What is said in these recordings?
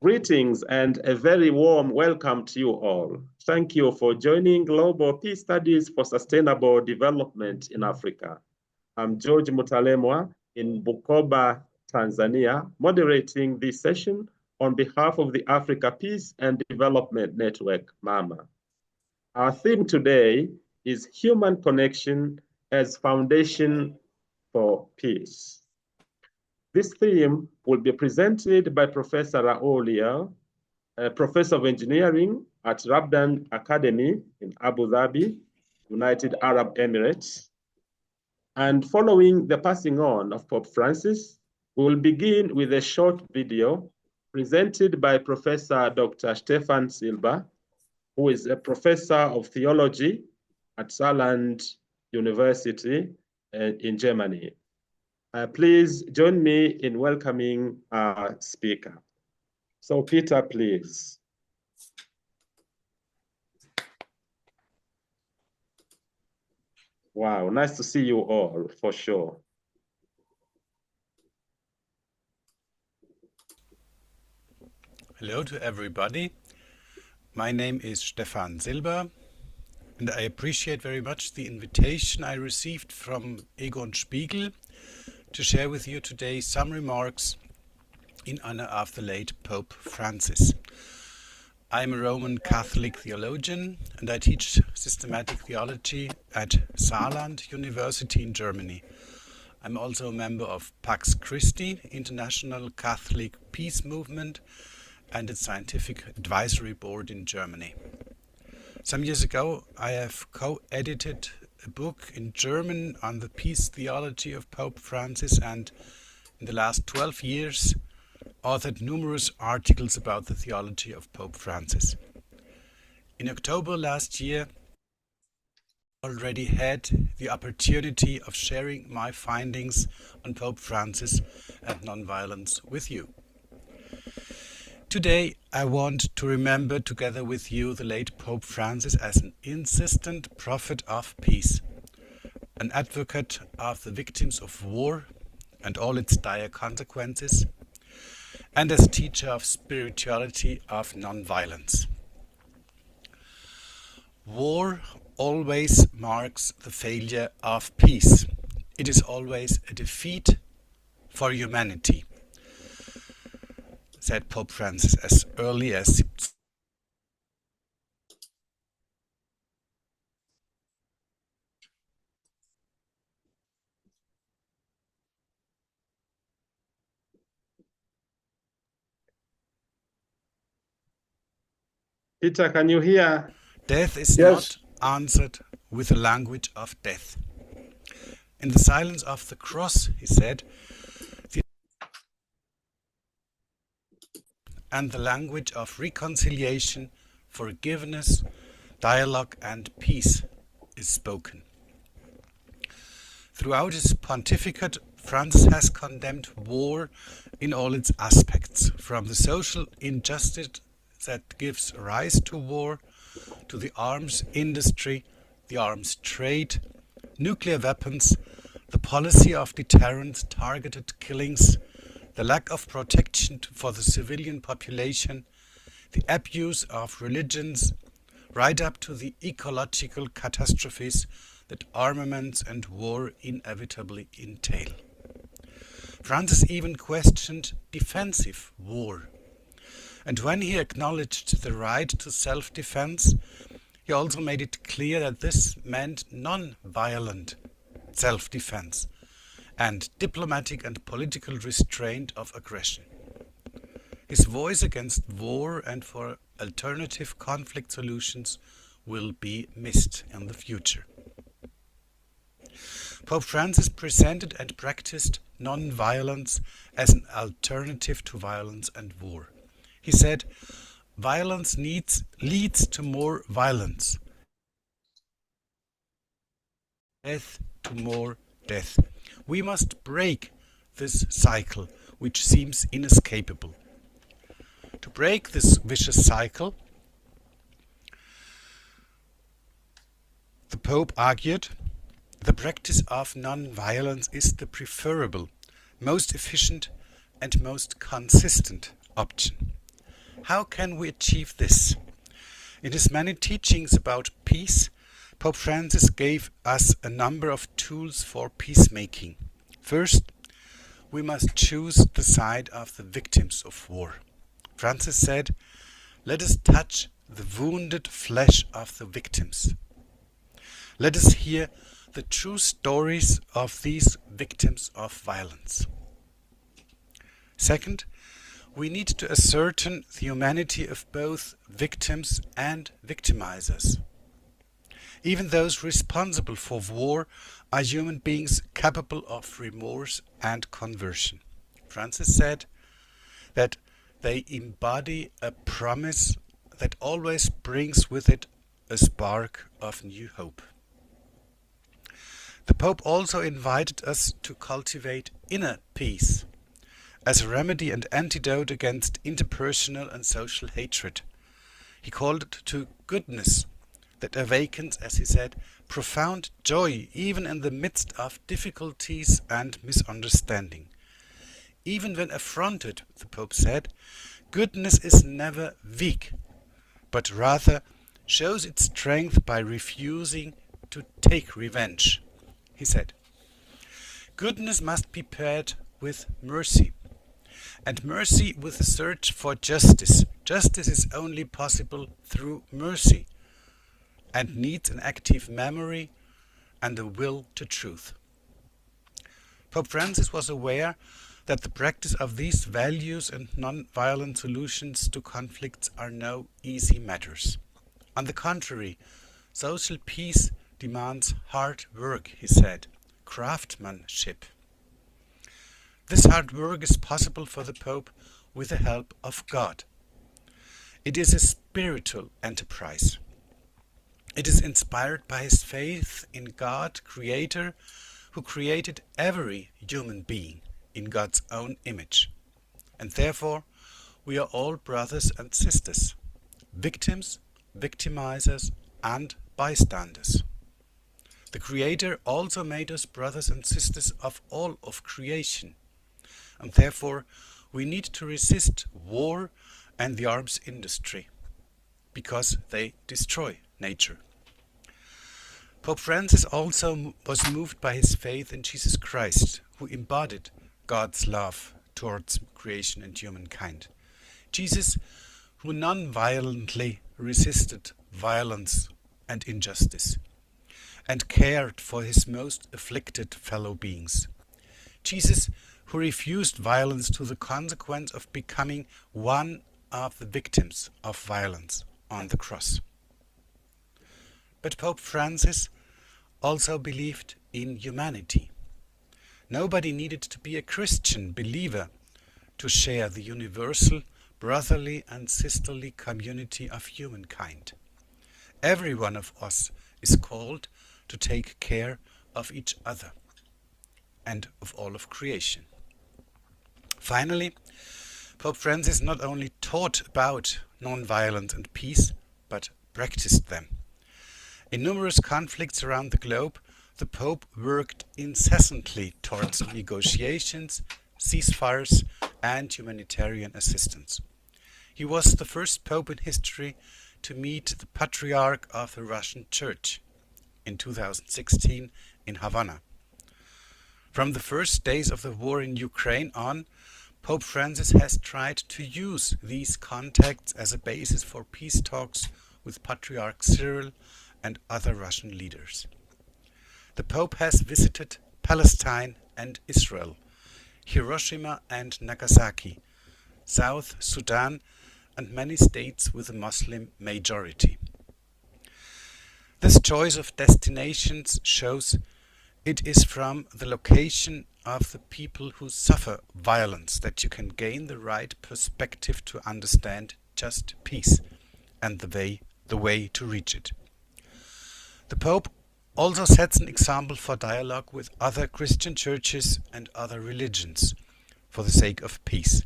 Greetings and a very warm welcome to you all. Thank you for joining Global Peace Studies for Sustainable Development in Africa. I'm George Mutalemwa in Bukoba, Tanzania, moderating this session on behalf of the Africa Peace and Development Network, MAMA. Our theme today is Human Connection as Foundation for Peace. This theme will be presented by Professor Raul Leal, Professor of Engineering at Rabdan Academy in Abu Dhabi, United Arab Emirates. And following the passing on of Pope Francis, we will begin with a short video presented by Professor Dr. Stefan Silber, who is a professor of theology at Saarland University in Germany. Please join me in welcoming our speaker. So Peter, please. Wow, nice to see you all, for sure. Hello to everybody. My name is Stefan Silber, and I appreciate very much the invitation I received from Egon Spiegel to share with you today some remarks in honor of the late Pope Francis. I'm a Roman Catholic theologian and I teach systematic theology at Saarland University in Germany. I'm also a member of Pax Christi, International Catholic Peace Movement, and its scientific advisory board in Germany. Some years ago, I have co-edited a book in German on the peace theology of Pope Francis, and in the last 12 years authored numerous articles about the theology of Pope Francis. In October last year, I already had the opportunity of sharing my findings on Pope Francis and nonviolence with you. Today, I want to remember together with you the late Pope Francis as an insistent prophet of peace, an advocate of the victims of war and all its dire consequences, and as teacher of spirituality of nonviolence. War always marks the failure of peace. It is always a defeat for humanity, said Pope Francis as early as Peter, can you hear? Death is Yes. not answered with the language of death. In the silence of the cross, he said, and the language of reconciliation, forgiveness, dialogue, and peace is spoken. Throughout his pontificate, Francis has condemned war in all its aspects, from the social injustice that gives rise to war, to the arms industry, the arms trade, nuclear weapons, the policy of deterrence, targeted killings, the lack of protection for the civilian population, the abuse of religions, right up to the ecological catastrophes that armaments and war inevitably entail. Francis even questioned defensive war. And when he acknowledged the right to self-defense, he also made it clear that this meant non-violent self-defense and diplomatic and political restraint of aggression. His voice against war and for alternative conflict solutions will be missed in the future. Pope Francis presented and practiced non-violence as an alternative to violence and war. He said, violence leads to more violence, death to more death. We must break this cycle, which seems inescapable. To break this vicious cycle, the Pope argued, the practice of non-violence is the preferable, most efficient and most consistent option. How can we achieve this? In his many teachings about peace, Pope Francis gave us a number of tools for peacemaking. First, we must choose the side of the victims of war. Francis said, "Let us touch the wounded flesh of the victims. Let us hear the true stories of these victims of violence." Second, we need to ascertain the humanity of both victims and victimizers. Even those responsible for war are human beings capable of remorse and conversion. Francis said that they embody a promise that always brings with it a spark of new hope. The Pope also invited us to cultivate inner peace as a remedy and antidote against interpersonal and social hatred. He called it to goodness that awakens, as he said, profound joy even in the midst of difficulties and misunderstanding. Even when affronted, the Pope said, goodness is never weak, but rather shows its strength by refusing to take revenge. He said, goodness must be paired with mercy, and mercy with the search for justice. Justice is only possible through mercy and needs an active memory and a will to truth. Pope Francis was aware that the practice of these values and non-violent solutions to conflicts are no easy matters. On the contrary, social peace demands hard work, he said, craftsmanship. This hard work is possible for the Pope with the help of God. It is a spiritual enterprise. It is inspired by his faith in God, Creator, who created every human being in God's own image. And therefore, we are all brothers and sisters, victims, victimizers, and bystanders. The Creator also made us brothers and sisters of all of creation, and therefore we need to resist war and the arms industry, because they destroy nature. Pope Francis also was moved by his faith in Jesus Christ, who embodied God's love towards creation and humankind. Jesus, who non-violently resisted violence and injustice, and cared for his most afflicted fellow beings. Jesus, who refused violence to the consequence of becoming one of the victims of violence on the cross. But Pope Francis also believed in humanity. Nobody needed to be a Christian believer to share the universal, brotherly and sisterly community of humankind. Every one of us is called to take care of each other and of all of creation. Finally, Pope Francis not only taught about non-violence and peace, but practiced them. In numerous conflicts around the globe, the Pope worked incessantly towards negotiations, ceasefires, and humanitarian assistance. He was the first Pope in history to meet the Patriarch of the Russian Church in 2016 in Havana. From the first days of the war in Ukraine on, Pope Francis has tried to use these contacts as a basis for peace talks with Patriarch Cyril and other Russian leaders. The Pope has visited Palestine and Israel, Hiroshima and Nagasaki, South Sudan, and many states with a Muslim majority. This choice of destinations shows it is from the location of the people who suffer violence that you can gain the right perspective to understand just peace and the way to reach it. The Pope also sets an example for dialogue with other Christian churches and other religions for the sake of peace.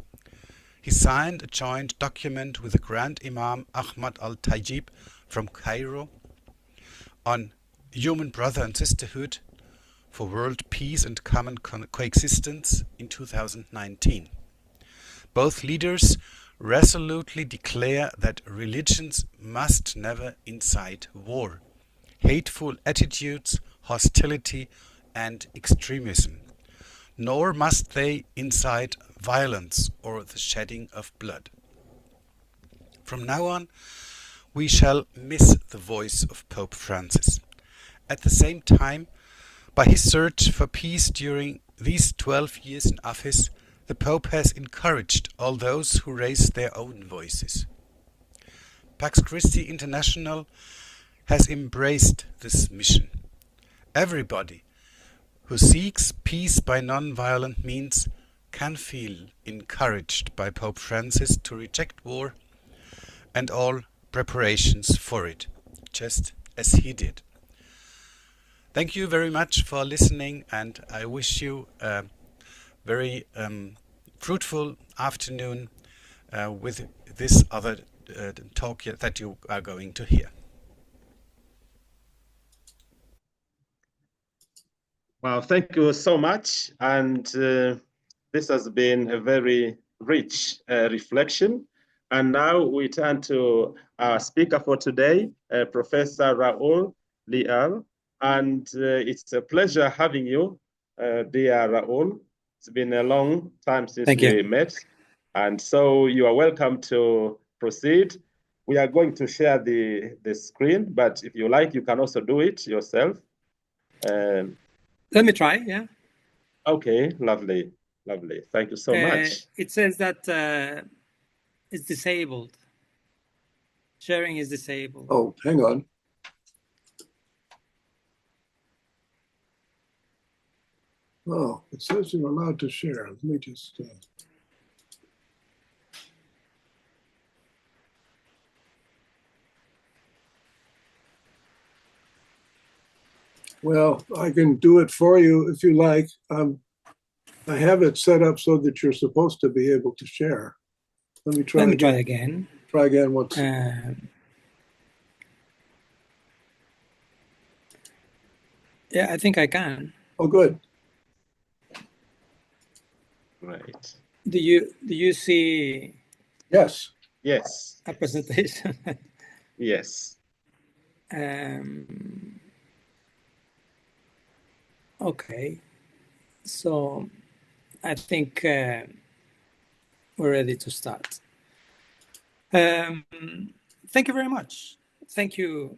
He signed a joint document with the Grand Imam Ahmad al-Tayyib from Cairo on human brother and sisterhood for world peace and common coexistence in 2019. Both leaders resolutely declare that religions must never incite war, hateful attitudes, hostility, and extremism, nor must they incite violence or the shedding of blood. From now on, we shall miss the voice of Pope Francis. At the same time, by his search for peace during these 12 years in office, the Pope has encouraged all those who raise their own voices. Pax Christi International has embraced this mission. Everybody who seeks peace by non-violent means can feel encouraged by Pope Francis to reject war and all preparations for it, just as he did. Thank you very much for listening, and I wish you a very fruitful afternoon with this other talk that you are going to hear. Well, thank you so much. And this has been a very rich reflection. And now we turn to our speaker for today, Professor Raul Leal. And it's a pleasure having you, dear Raul. It's been a long time since we met. And so you are welcome to proceed. We are going to share the screen, but if you like, you can also do it yourself. Let me try, yeah. Okay, lovely, lovely. Thank you so much. It says that it's disabled. Sharing is disabled. Oh, hang on. Oh, it says you're allowed to share. Let me just... Well, I can do it for you if you like. I have it set up so that you're supposed to be able to share. Let me try again. Try again once. Yeah, I think I can. Oh, good. Right. Do you see? Yes. Yes. A presentation. Yes. Okay. So I think we're ready to start. Thank you very much. Thank you,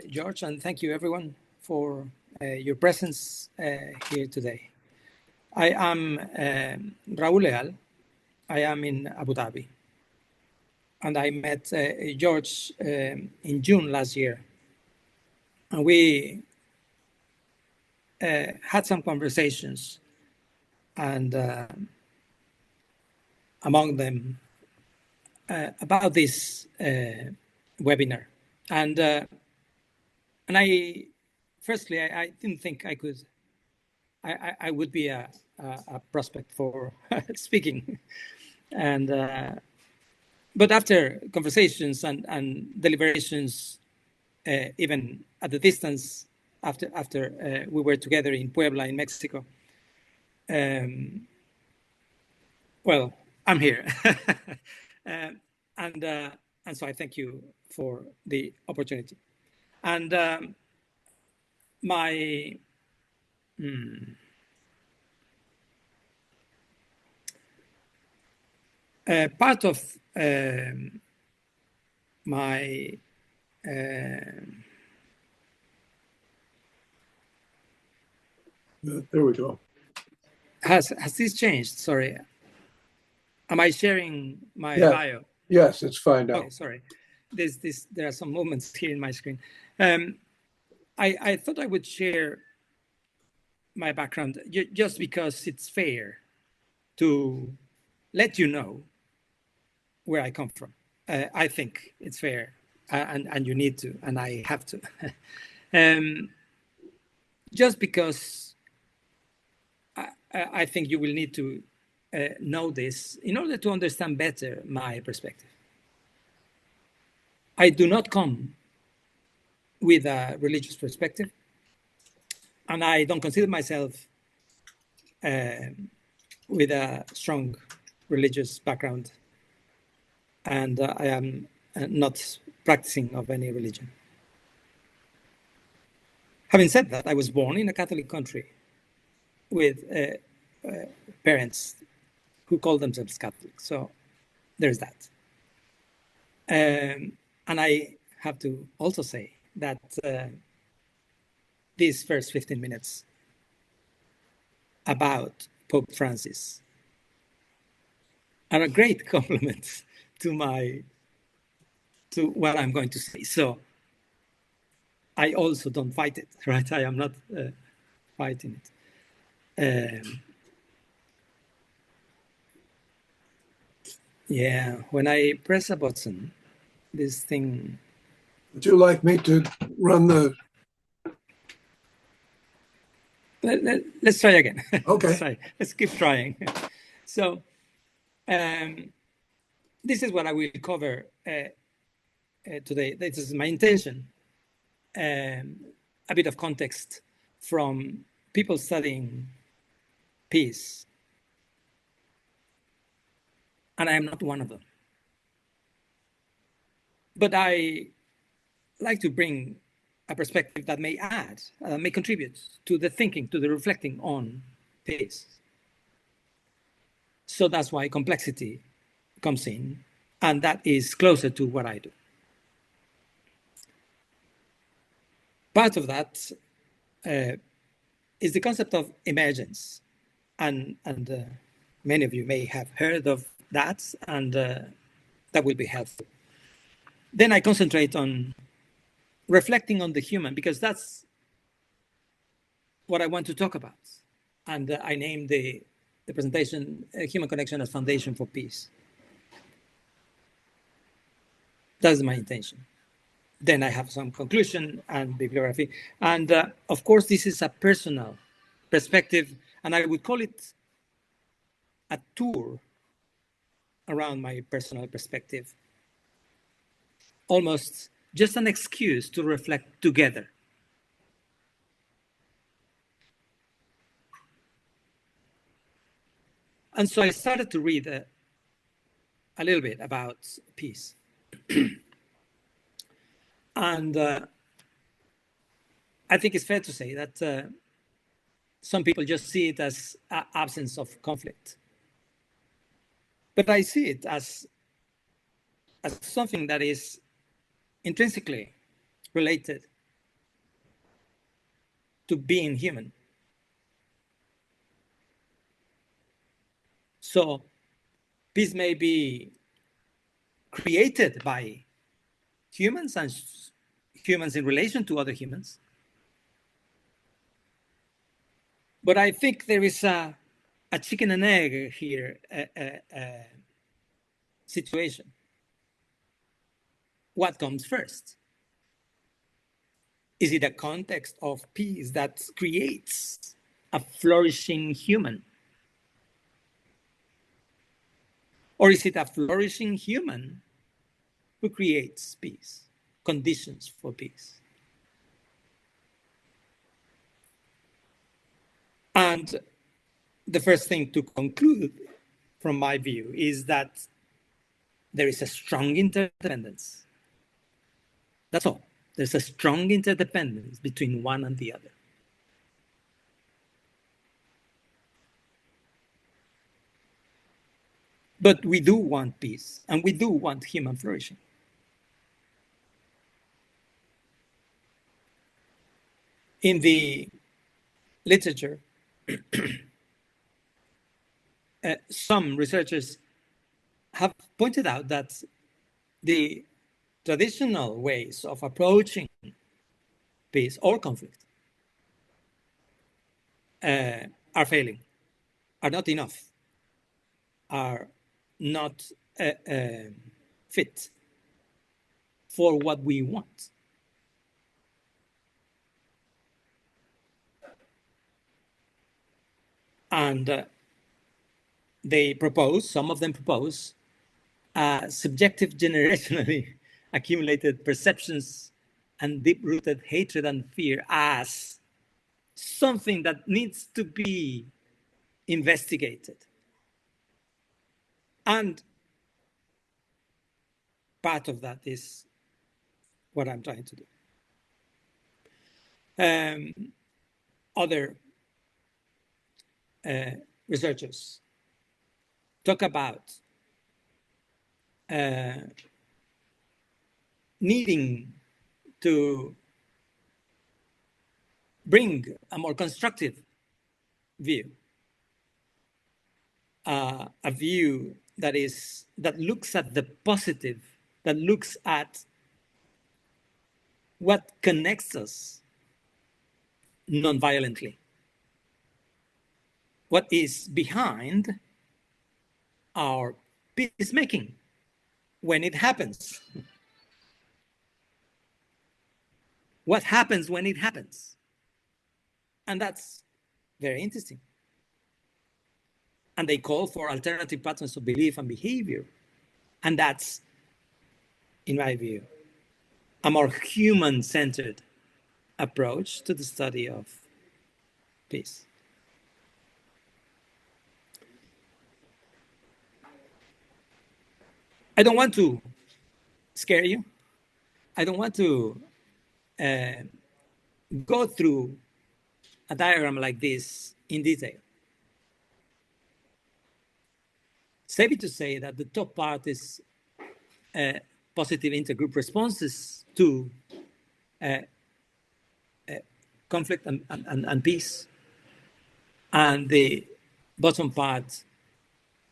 George, and thank you everyone for your presence here today. I am Raul Leal. I am in Abu Dhabi. And I met George in June last year. And we had some conversations, and among them about this webinar. And I didn't think I would be a prospect for speaking. And but after conversations and deliberations, even at the distance, after we were together in Puebla in Mexico, well, I'm here. And so I thank you for the opportunity. And my part of my there we go. Has this changed? Sorry. Am I sharing my bio? Yes, it's fine now. Okay, sorry. There are some movements here in my screen. I thought I would share my background just because it's fair to let you know where I come from. I think it's fair, and you need to, and I have to. Just because I think you will need to know this in order to understand better my perspective. I do not come with a religious perspective. And I don't consider myself with a strong religious background. And I am not practicing of any religion. Having said that, I was born in a Catholic country with parents who call themselves Catholic. So there's that. And I have to also say that these first 15 minutes about Pope Francis are a great compliment to what I'm going to say. So I also don't fight it, right? I am not fighting it. Yeah, when I press a button, this thing. Would you like me to run the? Let's try again. Okay. Let's keep trying. So this is what I will cover today. This is my intention. A bit of context from people studying peace. And I am not one of them. But I like to bring a perspective that may add, may contribute to the thinking, to the reflecting on peace. So that's why complexity comes in, and that is closer to what I do. Part of that is the concept of emergence, and many of you may have heard of that, and that will be helpful. Then I concentrate on reflecting on the human, because that's what I want to talk about. And I named the presentation Human Connection as Foundation for Peace. That's my intention. Then I have some conclusion and bibliography. And of course, this is a personal perspective, and I would call it a tour around my personal perspective. Almost just an excuse to reflect together. And so I started to read a little bit about peace. And I think it's fair to say that some people just see it as an absence of conflict. But I see it as something that is intrinsically related to being human. So peace may be created by humans and humans in relation to other humans. But I think there is a chicken and egg here situation. What comes first? Is it a context of peace that creates a flourishing human? Or is it a flourishing human who creates peace, conditions for peace? And the first thing to conclude from my view is that there is a strong interdependence. That's all. There's a strong interdependence between one and the other. But we do want peace, and we do want human flourishing. In the literature, some researchers have pointed out that the traditional ways of approaching peace or conflict are failing, are not enough, are not fit for what we want. And they propose, some of them propose, subjective, generationally accumulated perceptions and deep-rooted hatred and fear as something that needs to be investigated. And part of that is what I'm trying to do. Other researchers talk about needing to bring a more constructive view, a view that looks at the positive, that looks at what connects us non-violently, what is behind our peacemaking when it happens. What happens when it happens? And that's very interesting. And they call for alternative patterns of belief and behavior. And that's, in my view, a more human-centered approach to the study of peace. I don't want to scare you. I don't want to go through a diagram like this in detail. Safe to say that the top part is positive intergroup responses to conflict and peace. And the bottom part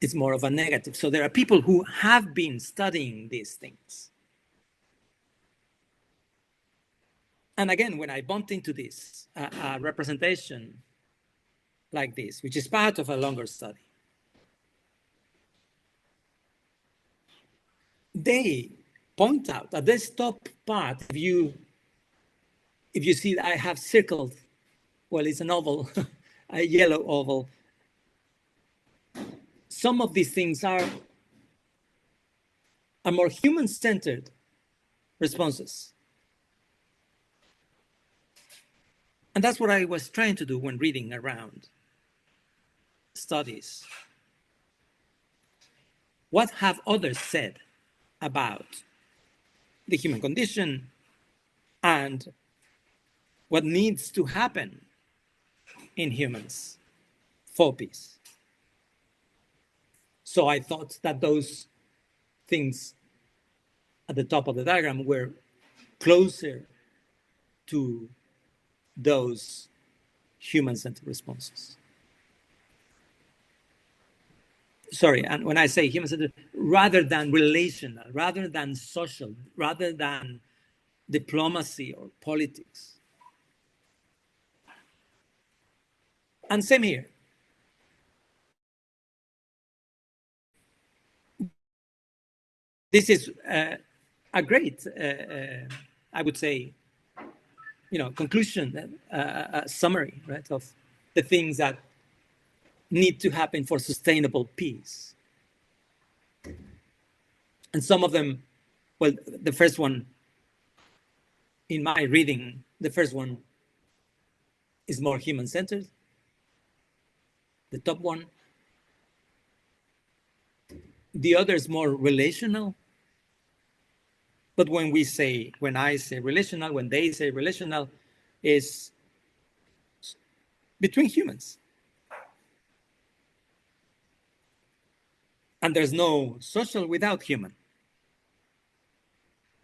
is more of a negative. So there are people who have been studying these things. And again, when I bumped into this, a representation like this, which is part of a longer study, they point out that this top part, if you see that I have circled, well, it's an oval, a yellow oval. Some of these things are more human-centered responses. And that's what I was trying to do when reading around studies. What have others said about the human condition and what needs to happen in humans for peace? So I thought that those things at the top of the diagram were closer to those human-centered responses. Sorry, and when I say human-centered, rather than relational, rather than social, rather than diplomacy or politics. And same here. This is a great, I would say, conclusion, summary, right, of the things that need to happen for sustainable peace. And some of them, well, the first one, in my reading, the first one is more human-centered. The top one. The other is more relational. But when I say relational, when they say relational, is between humans. And there's no social without human.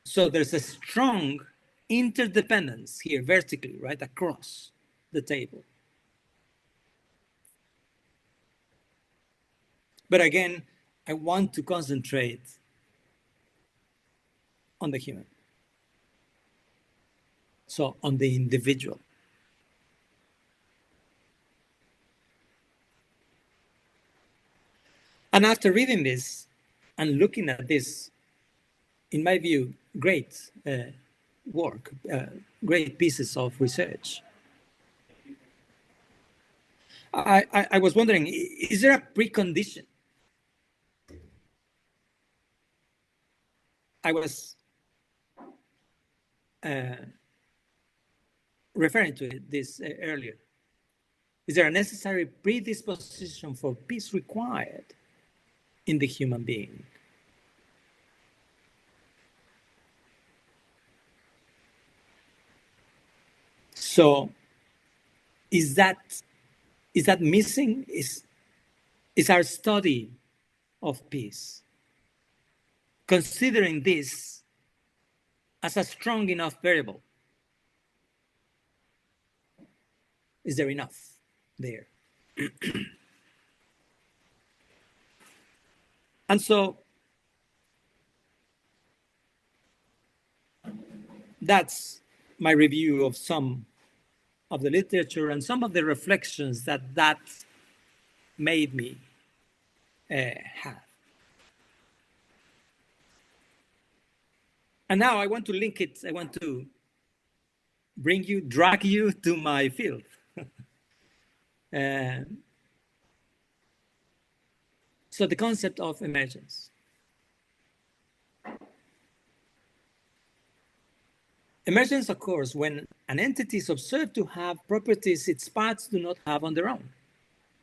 So there's a strong interdependence here vertically, right, across the table. But again, I want to concentrate on the human. So on the individual. And after reading this and looking at this, in my view, great work, great pieces of research, I was wondering, is there a precondition? I was referring to this earlier. Is there a necessary predisposition for peace required in the human being? So is that missing? Is our study of peace considering this as a strong enough variable? Is there enough there? And so that's my review of some of the literature and some of the reflections that made me have. And now I want to link it, I want to drag you to my field. So the concept of emergence. Emergence occurs when an entity is observed to have properties its parts do not have on their own.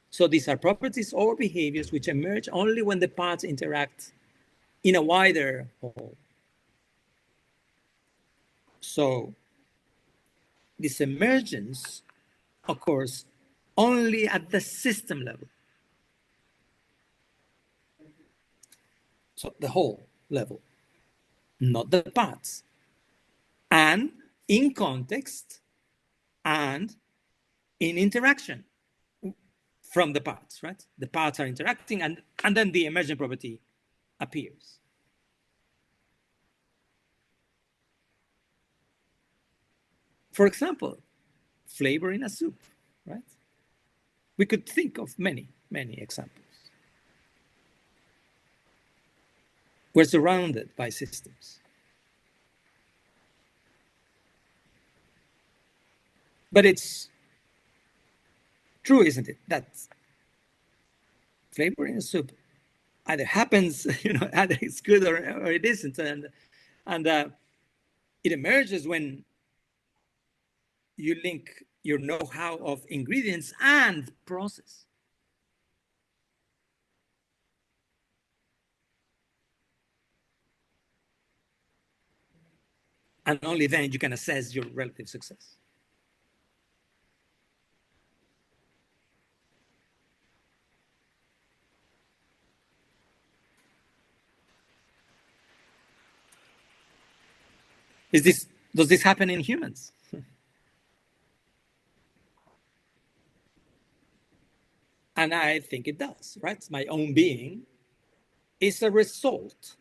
So these are properties or behaviors which emerge only when the parts interact in a wider whole. So this emergence occurs only at the system level. So the whole level, not the parts. And in context and in interaction from the parts, right? The parts are interacting and then the emergent property appears. For example, flavor in a soup, right? We could think of many, many examples. We're surrounded by systems. But it's true, isn't it, that flavor in a soup either happens, either it's good or it isn't, and it emerges when you link your know-how of ingredients and process. And only then you can assess your relative success. Does this happen in humans? And I think it does, right? My own being is a result.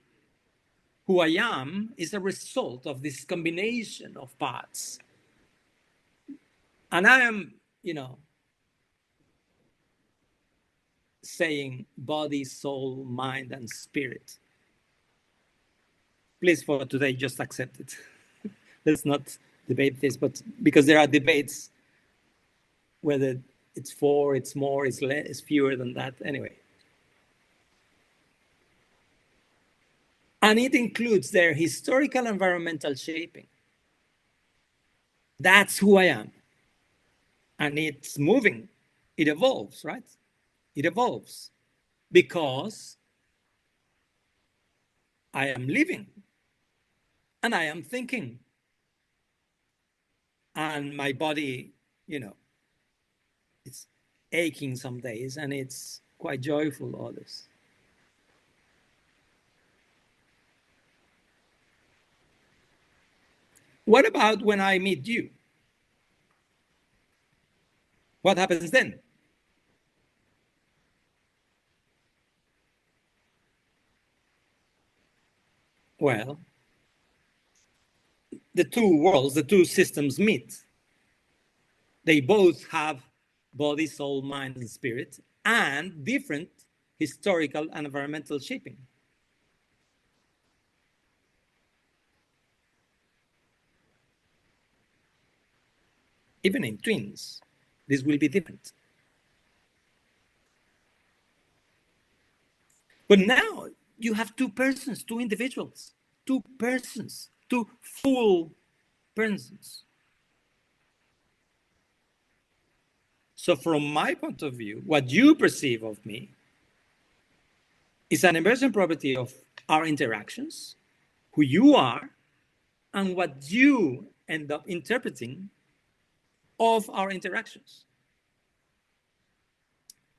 Who I am is a result of this combination of parts. And I am, saying body, soul, mind, and spirit. Please, for today, just accept it. Let's not debate this, but because there are debates whether it's four, it's more, it's less, it's fewer than that. Anyway. And it includes their historical environmental shaping. That's who I am. And it's moving. It evolves, right? It evolves because I am living and I am thinking. And my body, it's aching some days and it's quite joyful others. What about when I meet you? What happens then? Well, the two worlds, the two systems meet. They both have body, soul, mind, and spirit, and different historical and environmental shaping. Even in twins, this will be different. But now you have two persons, two individuals, two persons, two full persons. So from my point of view, what you perceive of me is an emergent property of our interactions, who you are, and what you end up interpreting of our interactions.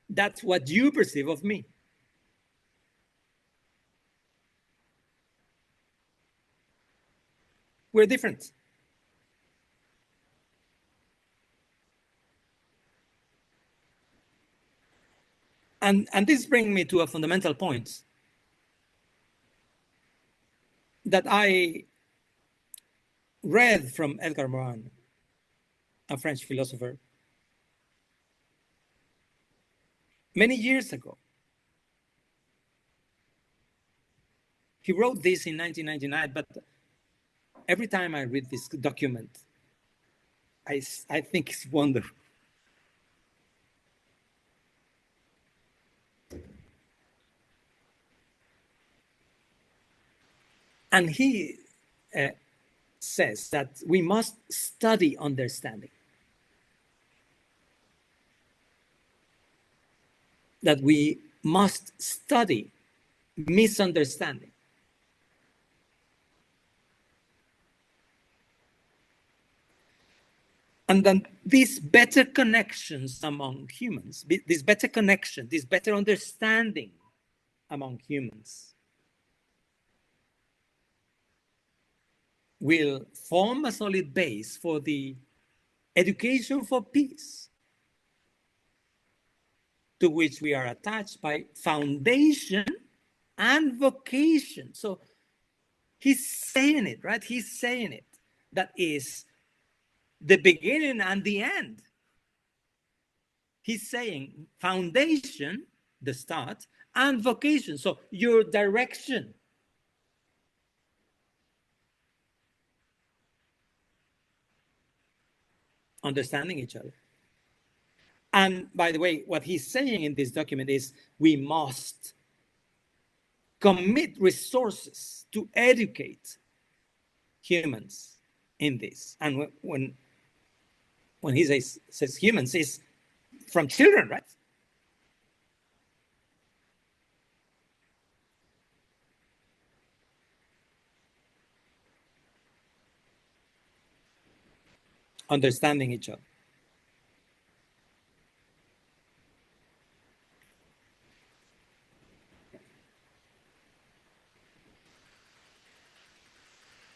That's what you perceive of me. We're different. And this brings me to a fundamental point that I read from Edgar Morin, a French philosopher, many years ago. He wrote this in 1999, but every time I read this document, I think it's wonderful. And he says that we must study understanding. That we must study misunderstanding. And then these better connections among humans, this better connection, this better understanding among humans will form a solid base for the education for peace, to which we are attached by foundation and vocation. So he's saying it, right? He's saying it. That is the beginning and the end. He's saying foundation, the start, and vocation. So your direction. Understanding each other. And by the way, what he's saying in this document is we must commit resources to educate humans in this. And when he says humans, is from children, right? Understanding each other.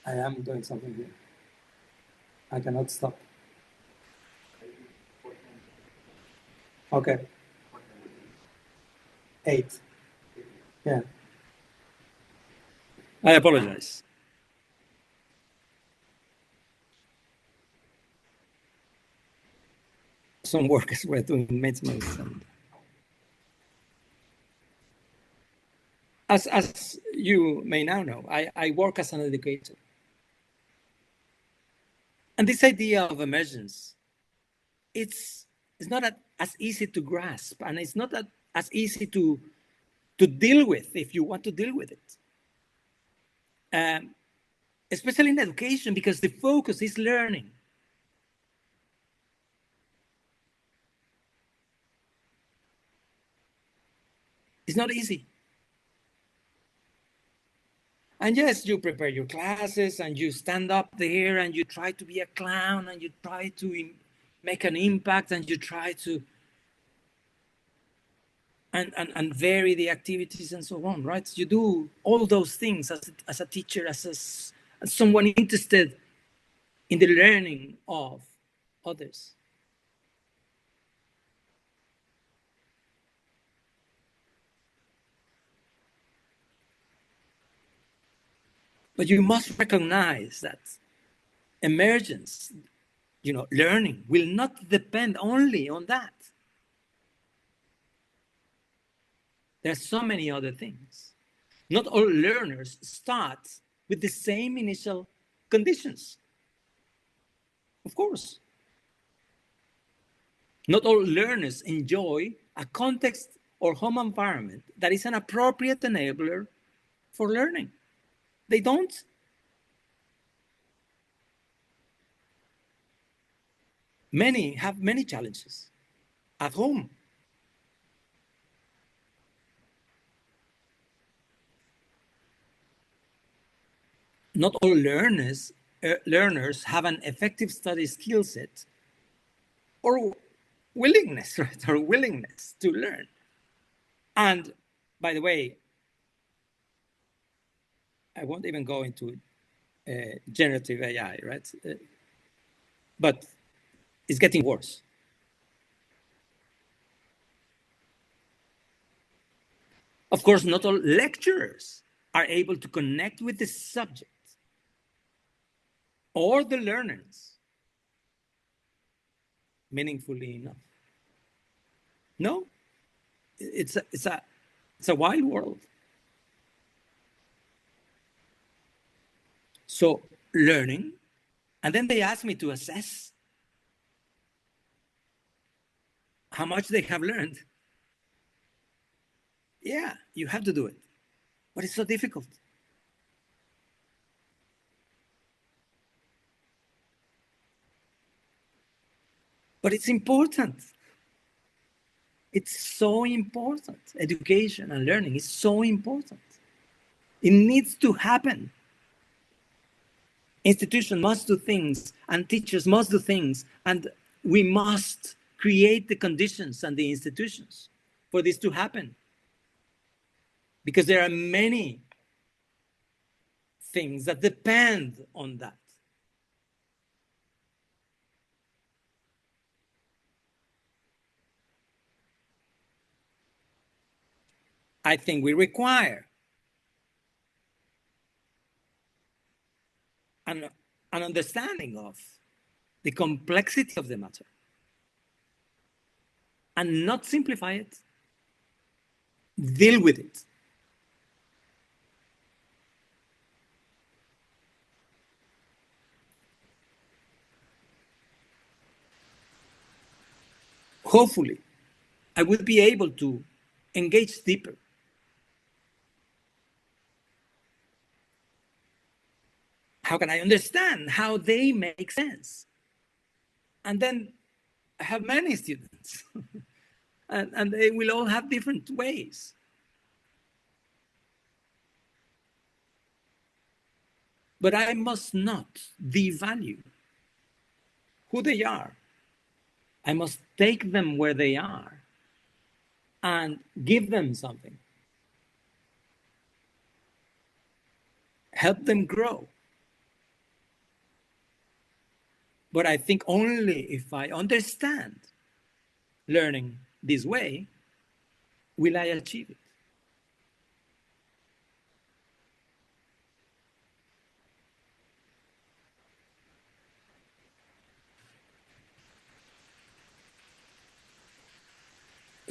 I am doing something here. I cannot stop. Okay. 8. Yeah. I apologize. Some workers were doing maintenance. As you may now know, I work as an educator. And this idea of emergence, it's not as easy to grasp, and it's not as easy to deal with if you want to deal with it. Especially in education, because the focus is learning. It's not easy. And yes, you prepare your classes and you stand up there and you try to be a clown and you try to make an impact and you try to and vary the activities and so on, right? You do all those things as a teacher, as someone interested in the learning of others. But you must recognize that emergence, learning will not depend only on that. There are so many other things. Not all learners start with the same initial conditions. Of course. Not all learners enjoy a context or home environment that is an appropriate enabler for learning. They don't. Many have many challenges. at home. Not all learners have an effective study skill set or willingness, right? Or willingness to learn. And by the way, I won't even go into generative AI, right? But it's getting worse. Of course, not all lecturers are able to connect with the subject or the learners meaningfully enough. No, it's a wild world. So learning, and then they ask me to assess how much they have learned. Yeah, you have to do it, but it's so difficult. But it's important. It's so important. Education and learning is so important. It needs to happen. Institutions must do things, and teachers must do things, and we must create the conditions and the institutions for this to happen. Because there are many things that depend on that. I think we require an understanding of the complexity of the matter and not simplify it, deal with it. Hopefully, I will be able to engage deeper. How can I understand how they make sense? And then I have many students, and they will all have different ways. But I must not devalue who they are. I must take them where they are and give them something. Help them grow. But I think only if I understand learning this way will I achieve it.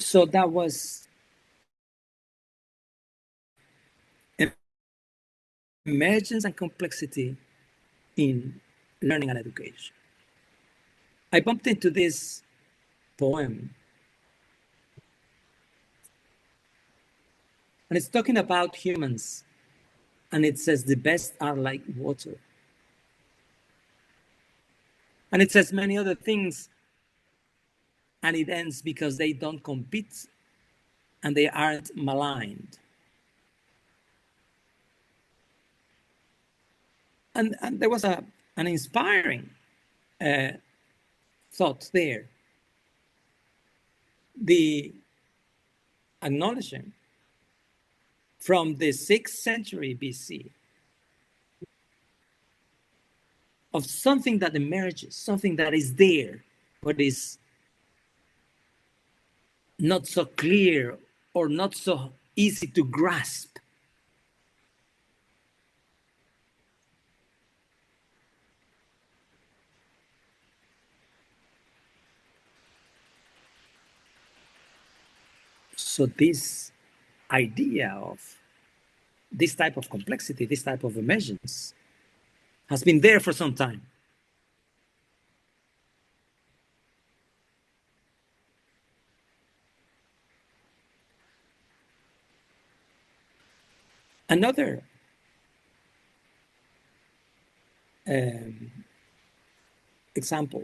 So that was emergence and complexity in learning and education. I bumped into this poem, and it's talking about humans, and it says the best are like water. And it says many other things, and it ends because they don't compete and they aren't maligned. And there was an inspiring thought there. The acknowledging from the 6th century BC of something that emerges, something that is there, but is not so clear or not so easy to grasp. So this idea of this type of complexity, this type of emergence, has been there for some time. Another example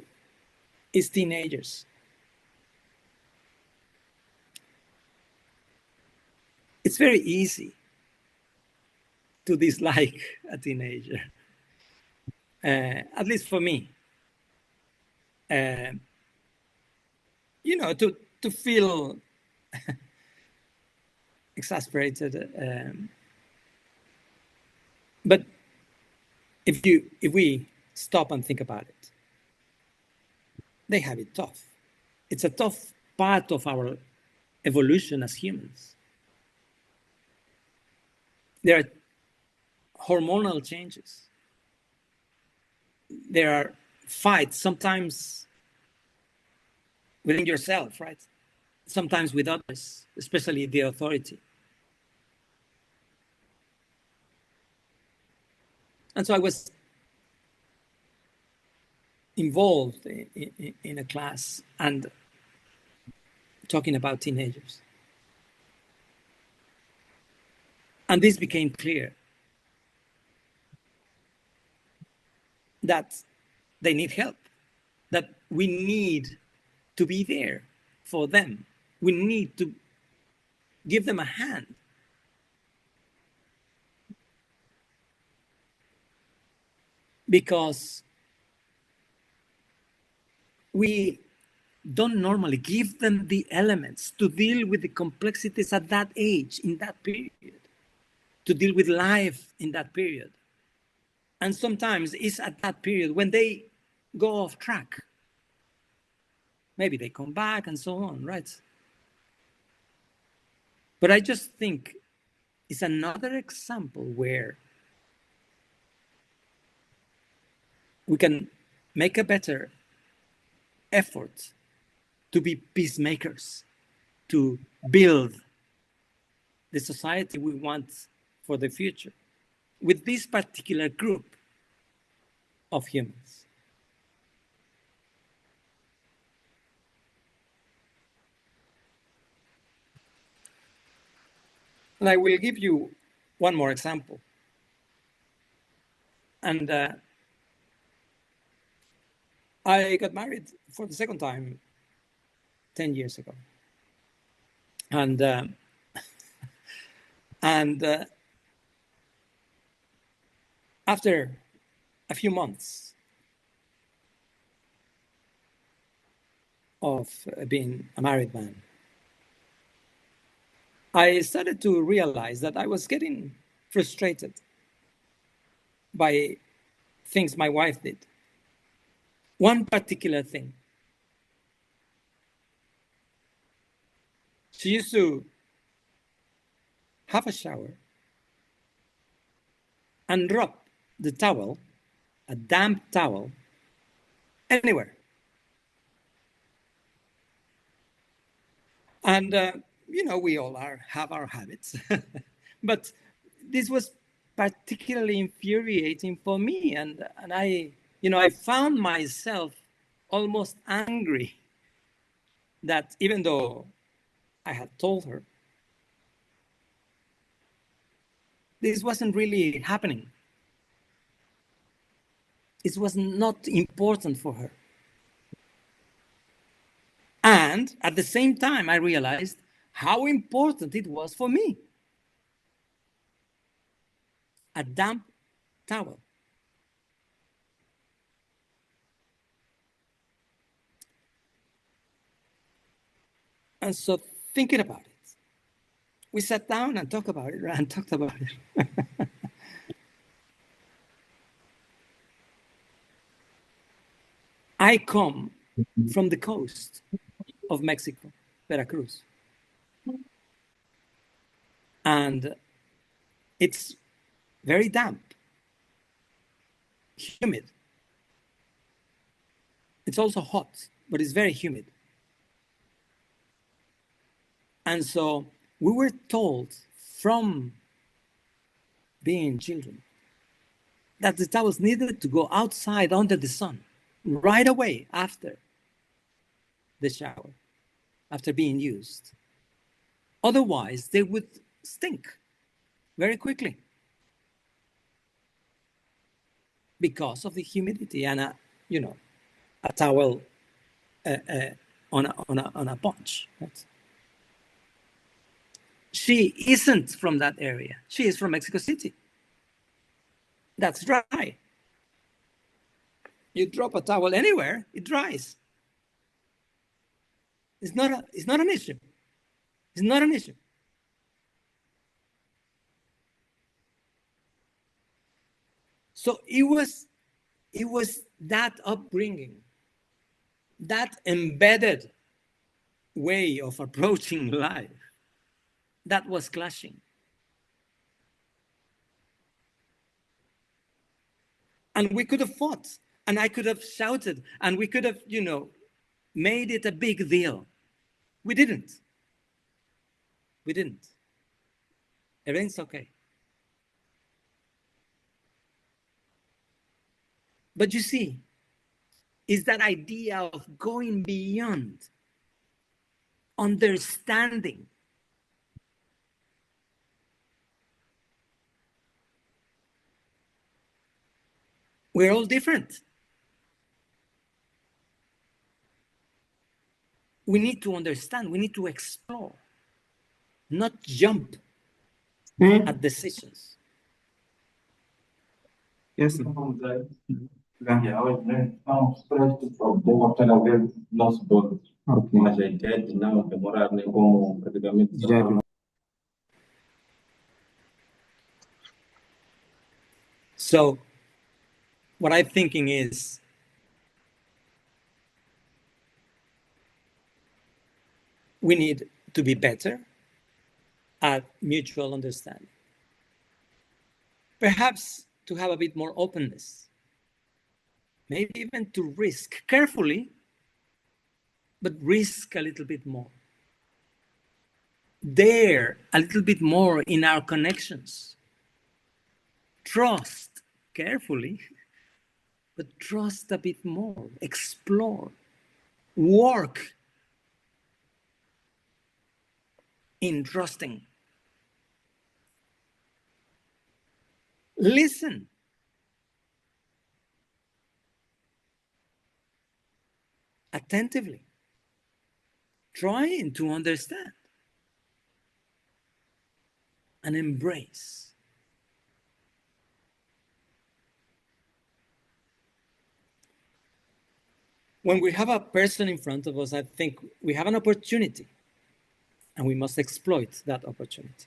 is teenagers. it's very easy to dislike a teenager, at least for me. You know, to feel exasperated. But if we stop and think about it, they have it tough. It's a tough part of our evolution as humans. There are hormonal changes. There are fights, sometimes within yourself, right? Sometimes with others, especially the authority. And so I was involved in a class and talking about teenagers. And this became clear that they need help, that we need to be there for them. We need to give them a hand. Because we don't normally give them the elements to deal with the complexities at that age, in that period, to deal with life in that period. And sometimes it's at that period when they go off track. Maybe they come back and so on, right? But I just think it's another example where we can make a better effort to be peacemakers, to build the society we want for the future with this particular group of humans. And I will give you one more example. And I got married for the second time 10 years ago. And after a few months of being a married man, I started to realize that I was getting frustrated by things my wife did. One particular thing. She used to have a shower and drop the towel, a damp towel, anywhere. And, you know, we all have our habits. But this was particularly infuriating for me. And I, you know, I found myself almost angry that even though I had told her, this wasn't really happening. It was not important for her. And at the same time, I realized how important it was for me. A damp towel. And so thinking about it, we sat down and talked about it. I come from the coast of Mexico, Veracruz. And it's very damp, humid. It's also hot, but it's very humid. And so we were told from being children that the towels needed to go outside under the sun right away after the shower, after being used. Otherwise, they would stink very quickly because of the humidity and a towel on a bunch. Right? She isn't from that area. She is from Mexico City. That's dry. You drop a towel anywhere, it dries. It's not an issue. It's not an issue. So it was that upbringing, that embedded way of approaching life that was clashing. And we could have fought, and I could have shouted, and we could have, made it a big deal. We didn't. We didn't. Everything's okay. But you see, is that idea of going beyond, understanding. We're all different. We need to understand, we need to explore, not jump at decisions. Yes. So what I'm thinking is, we need to be better at mutual understanding. Perhaps to have a bit more openness, maybe even to risk carefully, but risk a little bit more. Dare a little bit more in our connections. Trust carefully, but trust a bit more. Explore. Work in trusting. Listen. Attentively. Trying to understand. And embrace. When we have a person in front of us, I think we have an opportunity, and we must exploit that opportunity.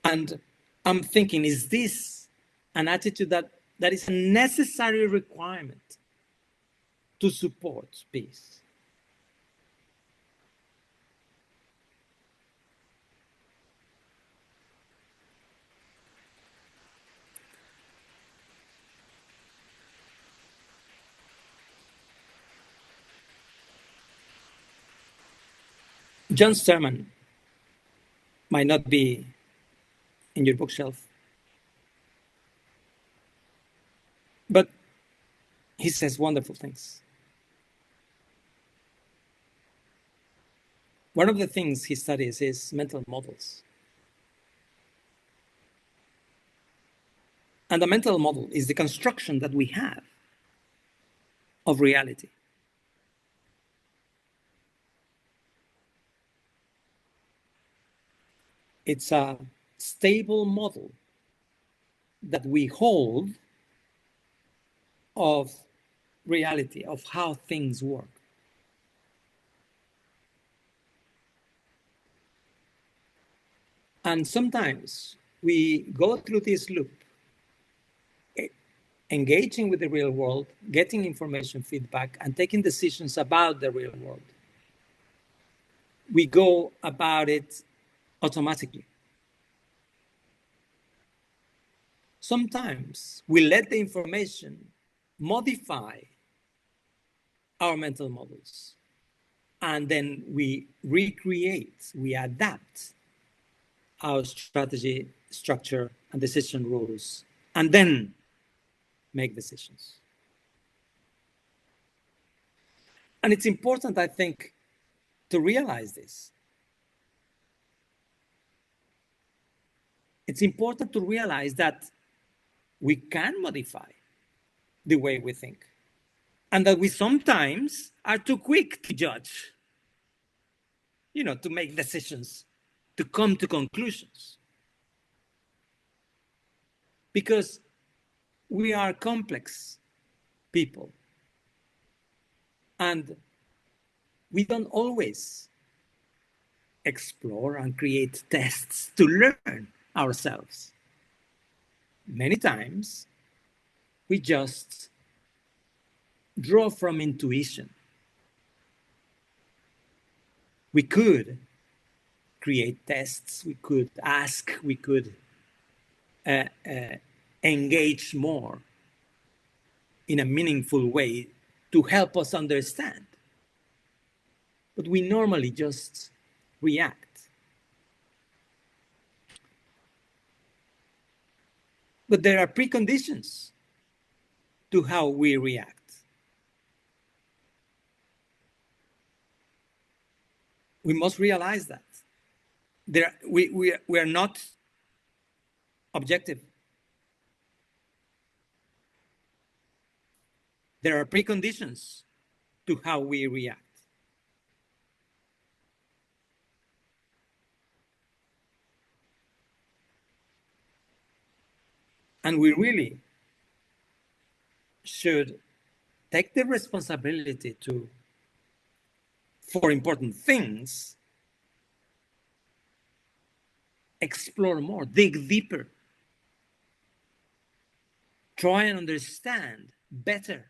And I'm thinking, is this an attitude that is a necessary requirement to support peace? John's sermon might not be in your bookshelf, but he says wonderful things. One of the things he studies is mental models. And the mental model is the construction that we have of reality. It's a stable model that we hold of reality, of how things work. And sometimes we go through this loop, engaging with the real world, getting information feedback, and taking decisions about the real world. We go about it automatically. Sometimes we let the information modify our mental models, and then we recreate, we adapt our strategy, structure, and decision rules, and then make decisions. And it's important, I think, to realize this. It's important to realize that we can modify the way we think, And that we sometimes are too quick to judge, to make decisions, to come to conclusions. Because we are complex people. And we don't always explore and create tests to learn ourselves. Many times, we just draw from intuition. We could create tests, we could ask, we could engage more in a meaningful way to help us understand. But we normally just react. But there are preconditions to how we react. We must realize that. We are not objective. There are preconditions to how we react. And we really should take the responsibility for important things, explore more, dig deeper, try and understand better.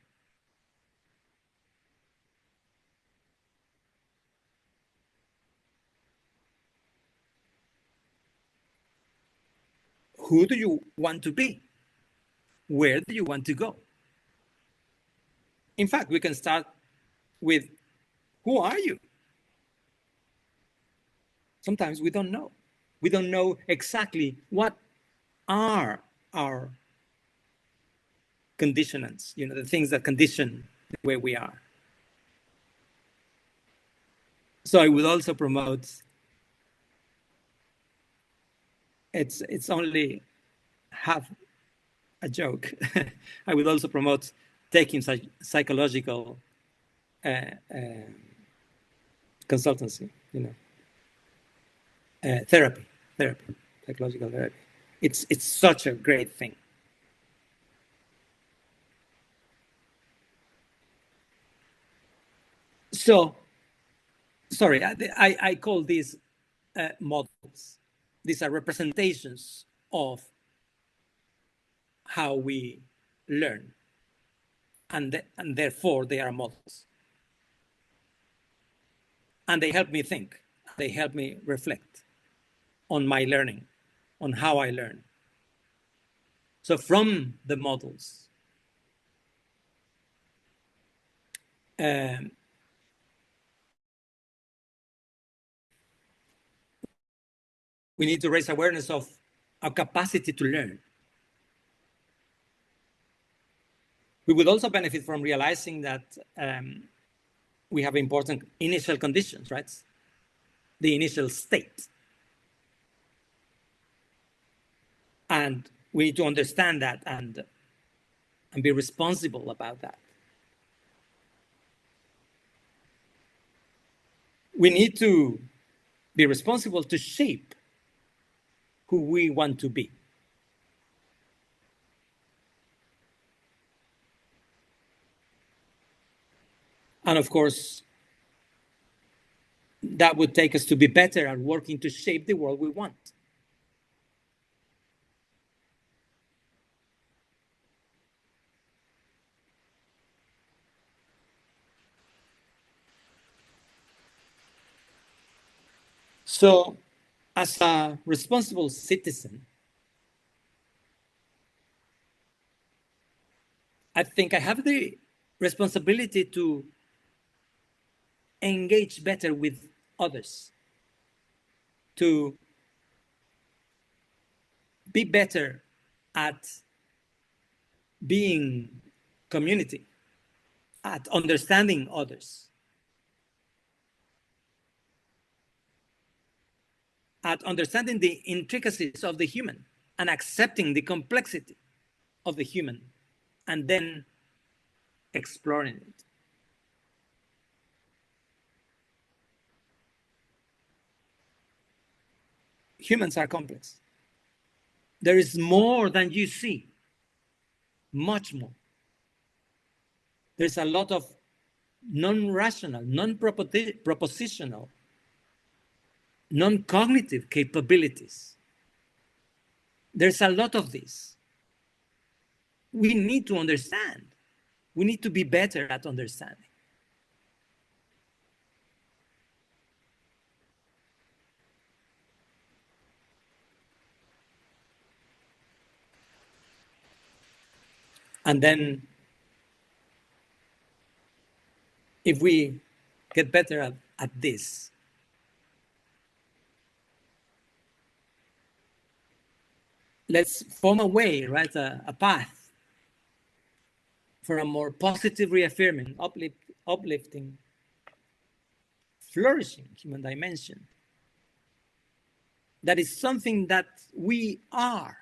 Who do you want to be? Where do you want to go? In fact, we can start with, who are you? Sometimes we don't know. We don't know exactly what are our conditionants, the things that condition the way we are. So I would also promote, it's only half a joke. I would also promote taking psychological consultancy, therapy, psychological therapy. It's such a great thing. So, sorry, I call these models. These are representations of how we learn, and therefore they are models. And they help me think. They help me reflect on my learning, on how I learn. So from the models, we need to raise awareness of our capacity to learn. We would also benefit from realizing that we have important initial conditions, right? The initial state. And we need to understand that and be responsible about that. We need to be responsible to shape who we want to be. And of course, that would take us to be better at working to shape the world we want. So, as a responsible citizen, I think I have the responsibility to engage better with others, to be better at being community, at understanding others, at understanding the intricacies of the human and accepting the complexity of the human, and then exploring it. Humans are complex. There is more than you see, much more. There's a lot of non-rational, non-propositional, non-cognitive capabilities. There's a lot of this. We need to understand. We need to be better at understanding. And then if we get better at this, let's form a way, right? A path for a more positive, reaffirming, uplifting, flourishing human dimension. That is something that we are.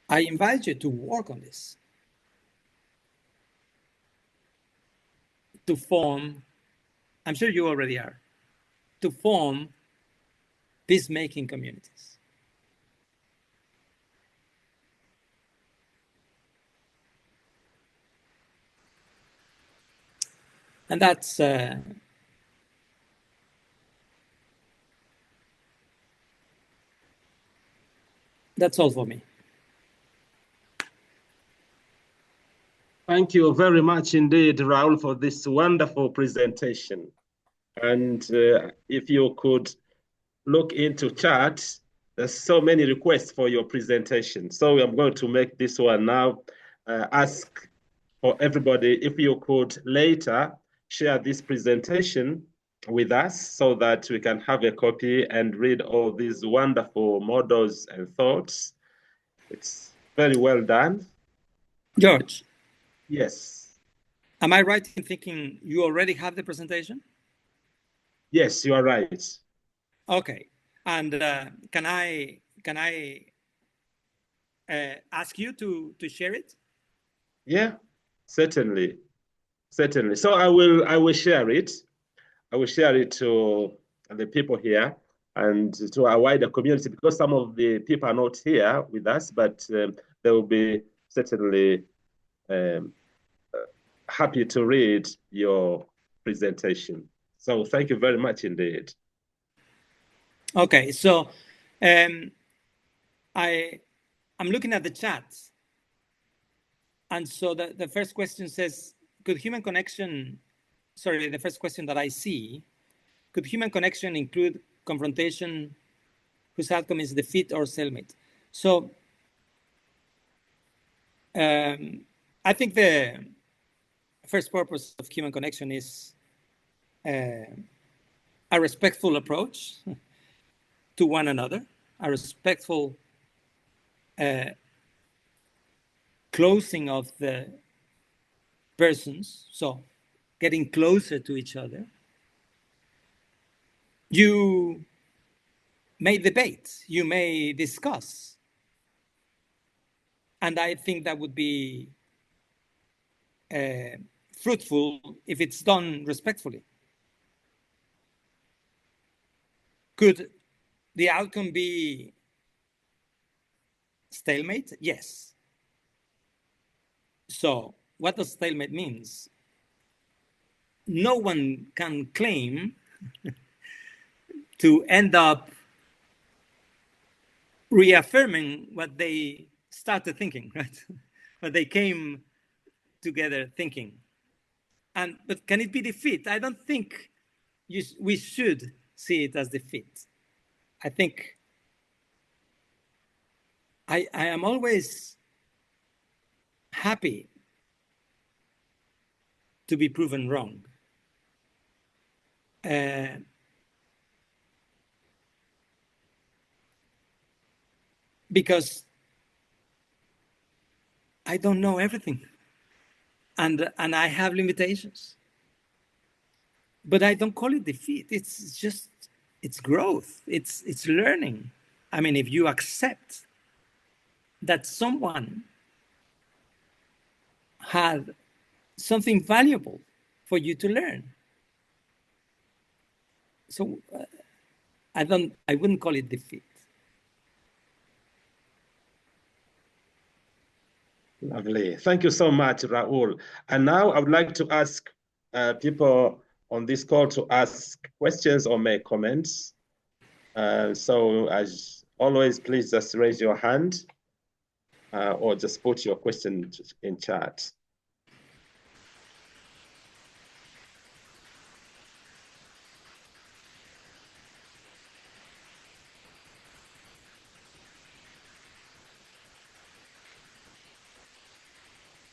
I invite you to work on this, to form, I'm sure you already are, to form peacemaking communities. And that's all for me. Thank you very much indeed, Raul, for this wonderful presentation. And if you could look into chat, there's so many requests for your presentation. So I'm going to make this one now. Ask for everybody if you could later share this presentation with us so that we can have a copy and read all these wonderful models and thoughts. It's very well done. George. Yes. Am I right in thinking you already have the presentation? Yes, you are right. Okay. And can I ask you to share it? Yeah, certainly. Certainly. So I will share it. I will share it to the people here and to a wider community, because some of the people are not here with us, but they will be certainly happy to read your presentation. So thank you very much indeed. Okay, so I'm looking at the chat. And so the first question says, could human connection, sorry, the first question that I see, could human connection include confrontation whose outcome is defeat or stalemate? So I think the first purpose of human connection is a respectful approach to one another, a respectful closing of the persons, so getting closer to each other. You may debate, you may discuss, and I think that would be fruitful if it's done respectfully. Could the outcome be stalemate? Yes. So what does stalemate means? No one can claim to end up reaffirming what they started thinking, right? What they came together thinking. But can it be defeat? I don't think we should see it as defeat. I think I am always happy to be proven wrong. Because I don't know everything, and I have limitations. But I don't call it defeat. It's just it's growth, it's learning. I mean, if you accept that someone had something valuable for you to learn. So I wouldn't call it defeat. Lovely. Thank you so much, Raul. And now I would like to ask people on this call to ask questions or make comments. So as always, please just raise your hand or just put your question in chat.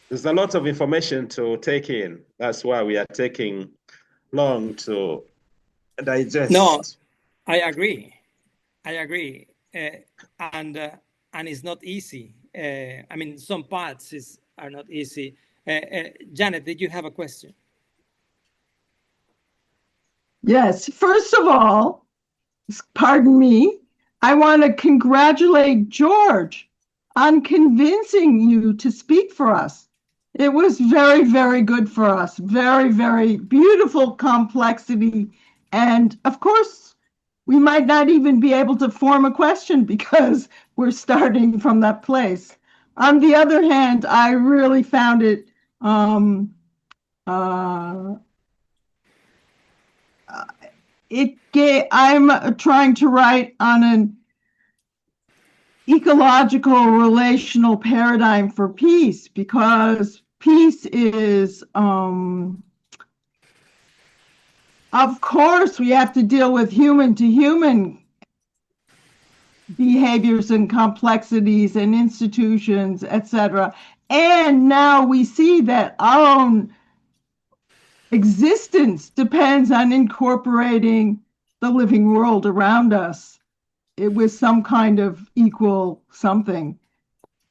There's a lot of information to take in. That's why we are taking long to digest. No, I agree. And it's not easy. I mean, some parts are not easy. Janet, did you have a question? Yes. First of all, pardon me, I want to congratulate George on convincing you to speak for us. It was very, very good for us. Very, very beautiful complexity. And of course, we might not even be able to form a question because we're starting from that place. On the other hand, I really found it I'm trying to write on an ecological relational paradigm for peace, because peace is, of course, we have to deal with human to human behaviors and complexities and institutions, etc. And now we see that our own existence depends on incorporating the living world around us with some kind of equal something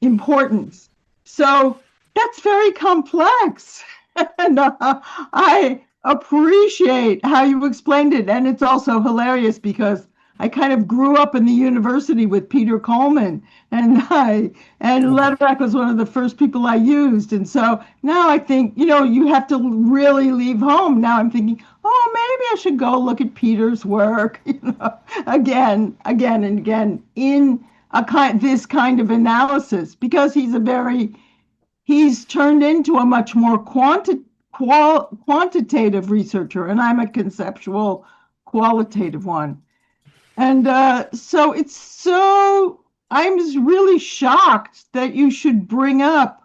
importance. So that's very complex. And I appreciate how you explained it. And it's also hilarious because I kind of grew up in the university with Peter Coleman, and Lederach was one of the first people I used. And so now I think, you have to really leave home. Now I'm thinking, oh, maybe I should go look at Peter's work, again and again in this kind of analysis, because he's turned into a much more quantitative researcher, and I'm a conceptual, qualitative one. And I'm just really shocked that you should bring up,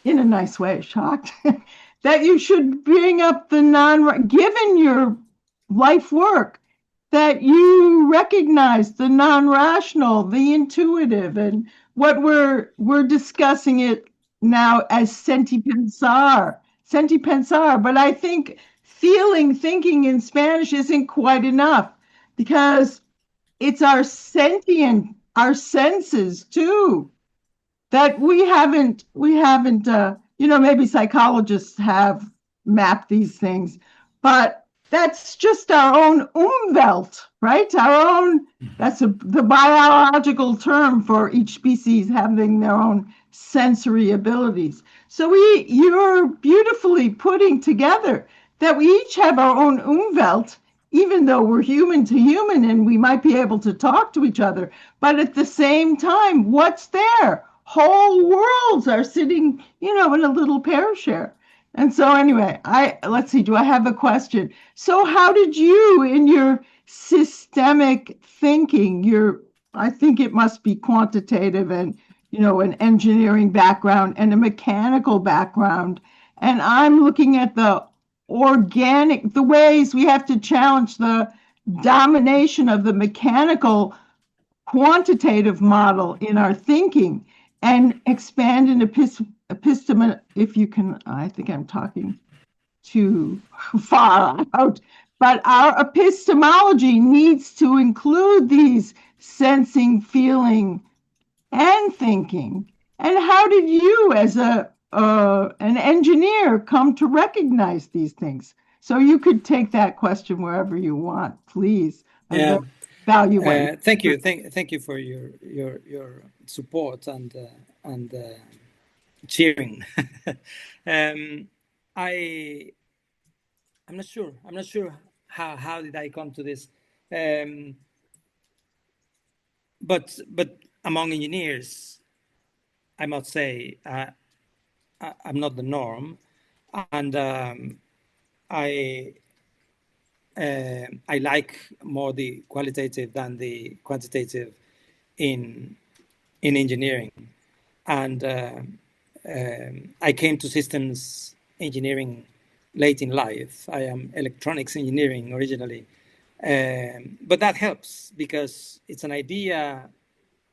in a nice way, shocked, that you should bring up given your life work, that you recognize the non-rational, the intuitive, and what we're discussing it now as sentipensar, but I think thinking in Spanish isn't quite enough, because it's our senses too, that we haven't, maybe psychologists have mapped these things, but that's just our own Umwelt, right? Our own, that's the biological term for each species having their own sensory abilities. So you're beautifully putting together that we each have our own Umwelt, even though we're human to human and we might be able to talk to each other. But at the same time, what's there? Whole worlds are sitting, in a little pear share. And so anyway, let's see, do I have a question? So how did you, in your systemic thinking, I think it must be quantitative and, an engineering background and a mechanical background. And I'm looking at the ways we have to challenge the domination of the mechanical quantitative model in our thinking and expand an episteme, if you can. I think I'm talking too far out, but our epistemology needs to include these sensing, feeling, and thinking. And how did you, as an engineer, come to recognize these things? So you could take that question wherever you want, please. I Yeah. value what Thank you. Thank you for your support and cheering. I'm not sure. I'm not sure how did I come to this. But among engineers, I must say I'm not the norm, and I like more the qualitative than the quantitative in engineering, and I came to systems engineering late in life. I am electronics engineering originally, but that helps because it's an idea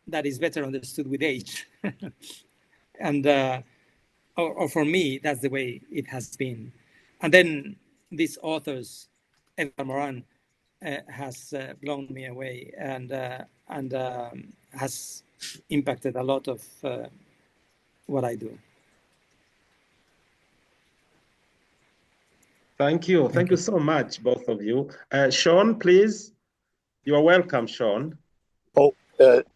that is better understood with age, and or for me, that's the way it has been. And then these authors, Edgar Morin, has blown me away and has impacted a lot of what I do. Thank you. Thank you so much, both of you. Sean, please. You are welcome, Sean. Oh,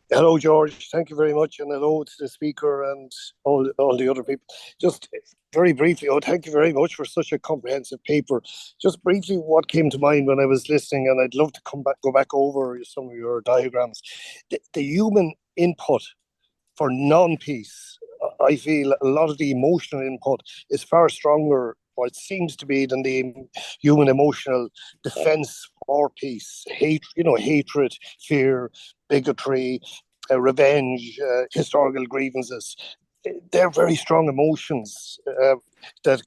hello, George. Thank you very much. And hello to the speaker and all the other people. Just very briefly, thank you very much for such a comprehensive paper. Just briefly, what came to mind when I was listening, and I'd love to go back over some of your diagrams. The human input for non-peace, I feel a lot of the emotional input is far stronger, or it seems to be, than the human emotional defense for peace. Hatred, fear, bigotry, revenge, historical grievances. They're very strong emotions that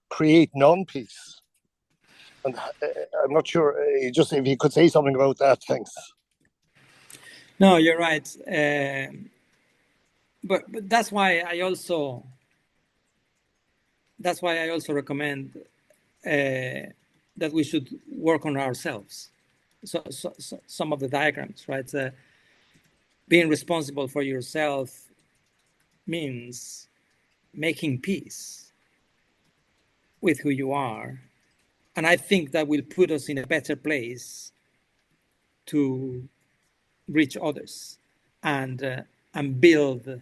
create non-peace. And I'm not sure, just if you could say something about that, thanks. No, you're right. But that's why I also recommend that we should work on ourselves. So some of the diagrams, right? Being responsible for yourself means making peace with who you are. And I think that will put us in a better place to reach others and build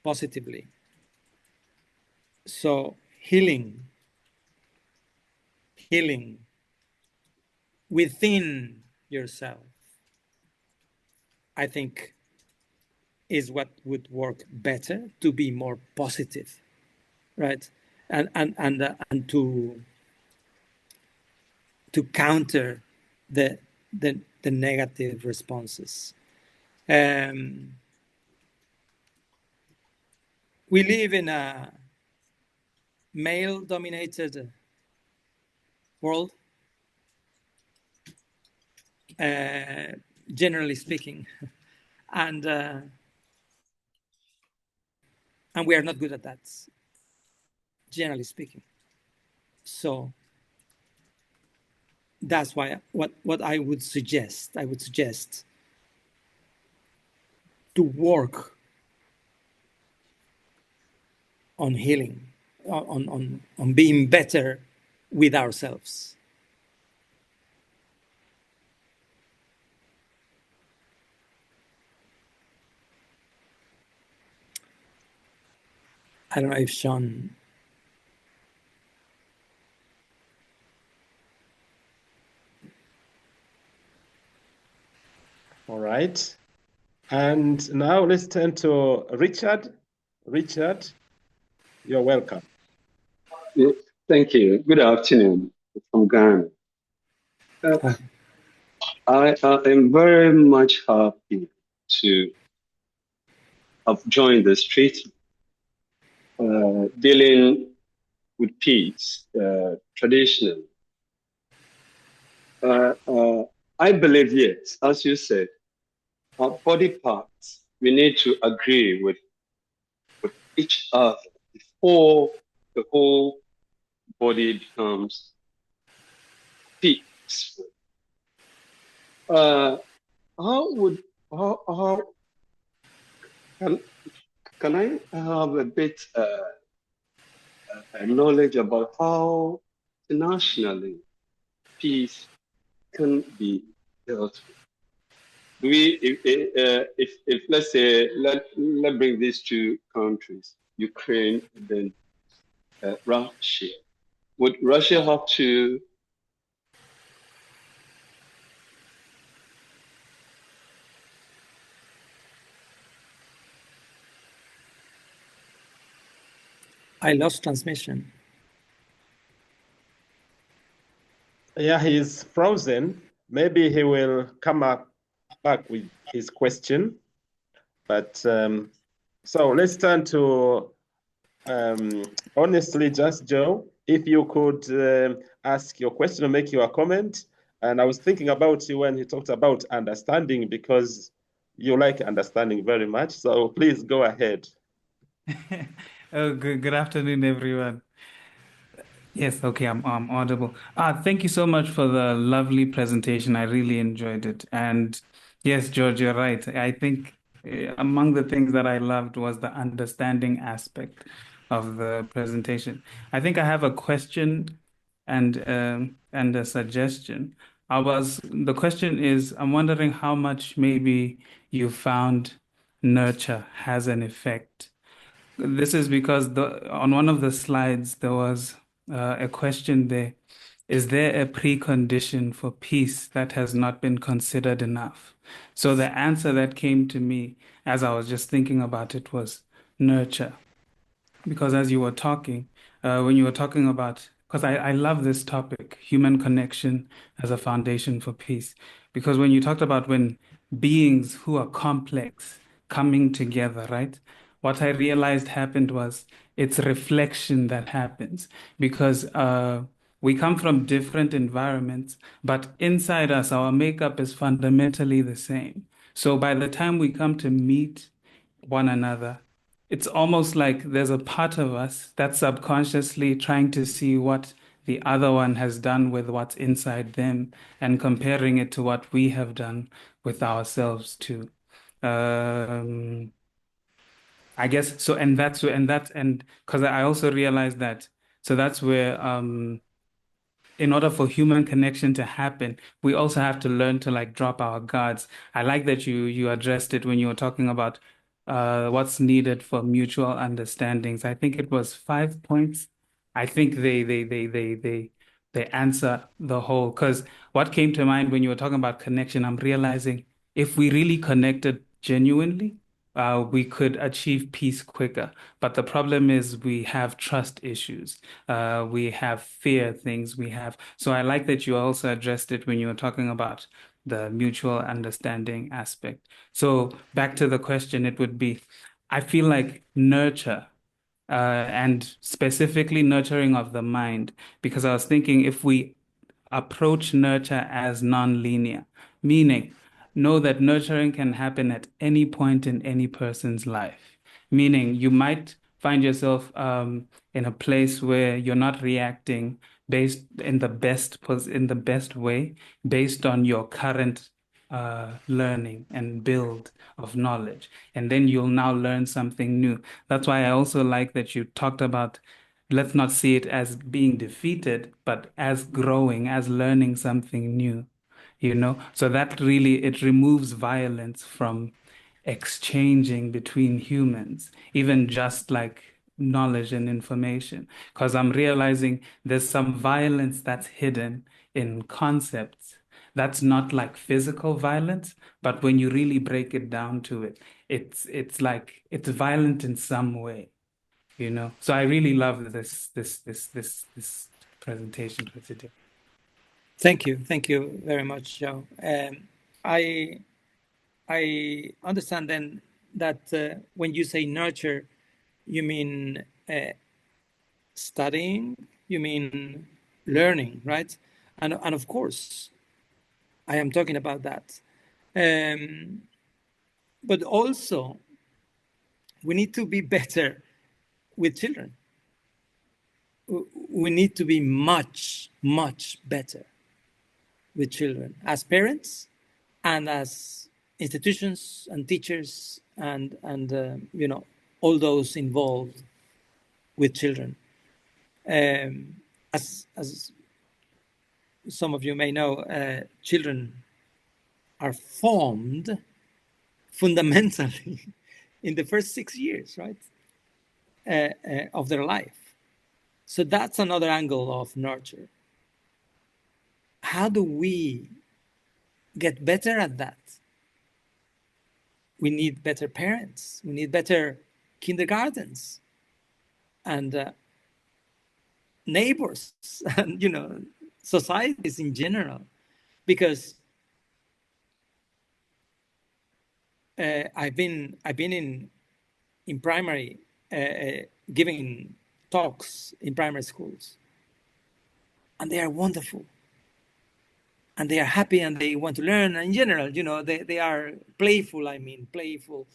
positively. So healing within yourself, I think, is what would work better to be more positive, right? And to counter the negative responses. We live in a male-dominated world, generally speaking, and we are not good at that, generally speaking. So that's why what I would suggest to work on healing, on being better with ourselves. I don't know if Sean. All right. And now let's turn to Richard. Richard, you're welcome. Yeah, thank you. Good afternoon from Ghana. I am very much happy to have joined this treaty dealing with peace traditionally. I believe, yes, as you said, our body parts, we need to agree with each other before the whole body becomes peaceful. How can I have a bit knowledge about how internationally peace can be dealt with. If let's say, let's bring these two countries, Ukraine and then Russia. Would Russia have to I lost transmission. Yeah, he's frozen. Maybe he will come back with his question. But so let's turn to honestly, just Joe, if you could ask your question or make your comment. And I was thinking about you when he talked about understanding, because you like understanding very much. So please go ahead. Oh, good afternoon, everyone. Yes, okay, I'm audible. Thank you so much for the lovely presentation. I really enjoyed it. And yes, George, you're right. I think among the things that I loved was the understanding aspect of the presentation. I think I have a question and a suggestion. The question is, I'm wondering how much maybe you found nurture has an effect. This is because on one of the slides, there was a question there. Is there a precondition for peace that has not been considered enough? So the answer that came to me as I was just thinking about it was nurture. Because as you were talking, when you were talking about, because I love this topic, human connection as a foundation for peace. Because when you talked about when beings who are complex coming together, right? What I realized happened was it's reflection that happens because we come from different environments, but inside us, our makeup is fundamentally the same. So by the time we come to meet one another, it's almost like there's a part of us that's subconsciously trying to see what the other one has done with what's inside them and comparing it to what we have done with ourselves too. I guess so, and that's where, and because I also realized that, so that's where in order for human connection to happen, we also have to learn to like drop our guards. I like that you addressed it when you were talking about what's needed for mutual understandings. I think it was 5 points. I think they answer the whole. Because what came to mind when you were talking about connection, I'm realizing if we really connected genuinely, we could achieve peace quicker. But the problem is we have trust issues. We have fear things we have. So I like that you also addressed it when you were talking about the mutual understanding aspect. So back to the question, it would be, I feel like nurture, and specifically nurturing of the mind, because I was thinking if we approach nurture as non-linear, meaning know that nurturing can happen at any point in any person's life. Meaning you might find yourself in a place where you're not reacting based in the best way based on your current learning and build of knowledge. And then you'll now learn something new. That's why I also like that you talked about let's not see it as being defeated, but as growing, as learning something new, you know? So that really, it removes violence from exchanging between humans, even just like knowledge and information. Because I'm realizing there's some violence that's hidden in concepts. That's not like physical violence, but when you really break it down to it, it's like it's violent in some way, you know. So I really love this presentation for today. Thank you very much, Joe. I understand then that when you say nurture, you mean studying, you mean learning, right? And of course, I am talking about that. But also, we need to be better with children. We need to be much better with children as parents and as institutions and teachers and you know, all those involved with children. As some of you may know, children are formed fundamentally in the first 6 years, right, of their life. So that's another angle of nurture. How do we get better at that? We need better parents. We need better kindergartens and neighbors and, societies in general. Because I've been in primary, giving talks in primary schools, and they are wonderful, and they are happy, and they want to learn. And in general, they are playful. Playful,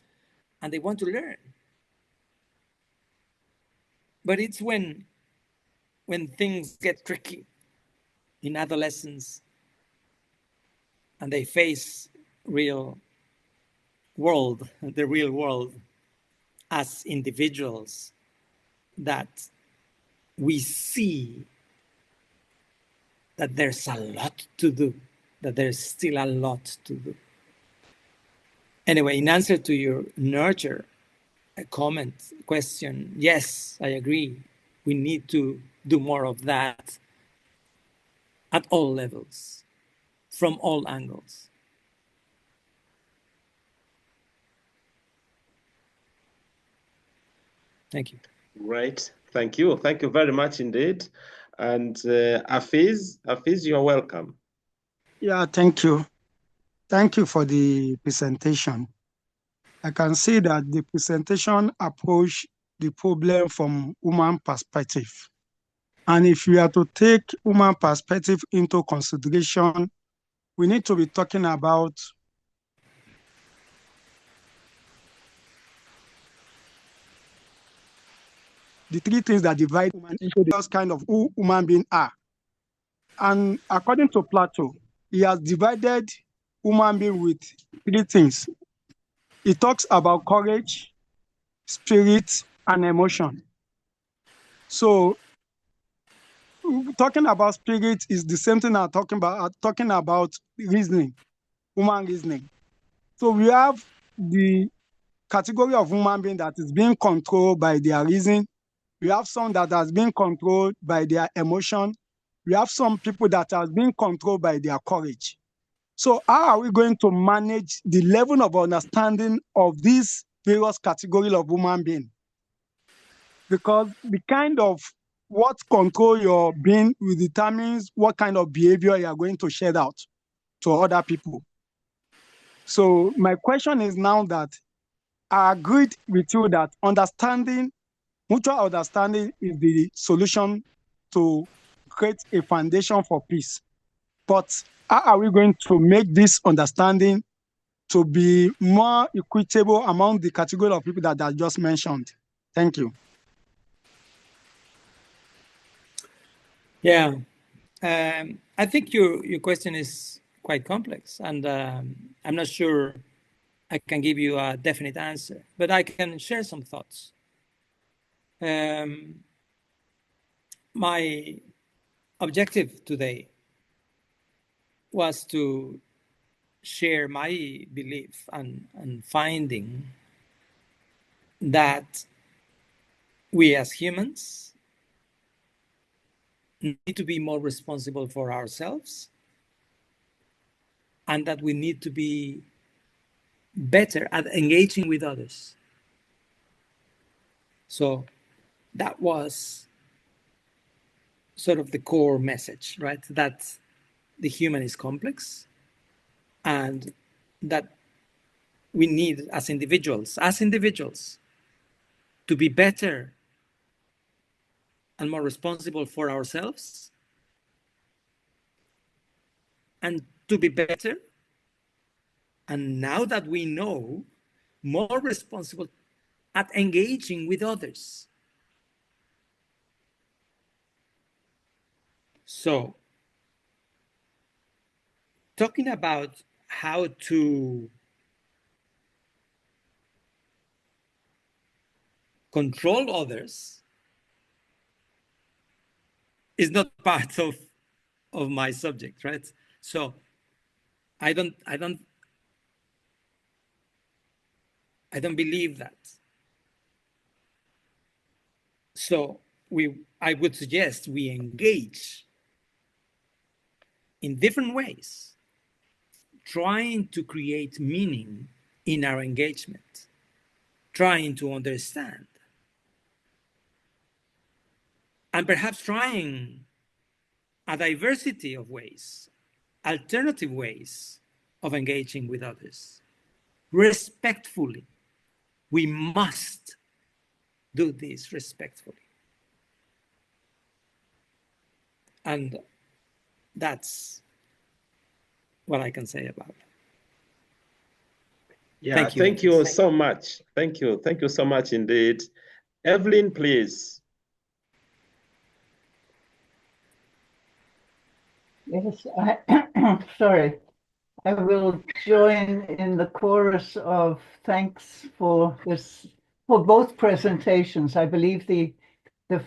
and they want to learn. But it's when things get tricky in adolescence, and they face the real world as individuals, that we see that there's a lot to do, that there's still a lot to do. Anyway, in answer to your nurture question, yes, I agree. We need to do more of that at all levels, from all angles. Thank you. Great. Thank you. Thank you very much indeed. And Hafiz, you're welcome. Yeah, thank you. Thank you for the presentation. I can see that the presentation approached the problem from human perspective. And if we are to take human perspective into consideration, we need to be talking about the three things that divide human into the kind of who human beings are. And according to Plato, he has divided human being with three things. He talks about courage, spirit, and emotion. So talking about spirit is the same thing I'm talking about reasoning, human reasoning. So we have the category of human being that is being controlled by their reason. We have some that has been controlled by their emotion. We have some people that has been controlled by their courage. So how are we going to manage the level of understanding of these various categories of human being? Because the kind of what control your being will determines what kind of behavior you are going to shed out to other people. So my question is now that I agreed with you that mutual understanding is the solution to create a foundation for peace. But how are we going to make this understanding to be more equitable among the category of people that I just mentioned? Thank you. Yeah, I think your question is quite complex, and I'm not sure I can give you a definite answer, but I can share some thoughts. My objective today was to share my belief and finding that we as humans need to be more responsible for ourselves, and that we need to be better at engaging with others. So that was sort of the core message, right? That the human is complex, and that we need as individuals to be better and more responsible for ourselves, and to be better, and now that we know, more responsible at engaging with others. So, talking about how to control others is not part of of my subject, right? So I don't believe that. So I would suggest we engage in different ways, trying to create meaning in our engagement, trying to understand, and perhaps trying a diversity of ways, alternative ways of engaging with others, respectfully. We must do this respectfully. And that's what I can say about it. Yeah, thank you so much. Thank you. Thank you so much indeed. Evelyn, please. Yes, sorry. I will join in the chorus of thanks for both presentations. I believe the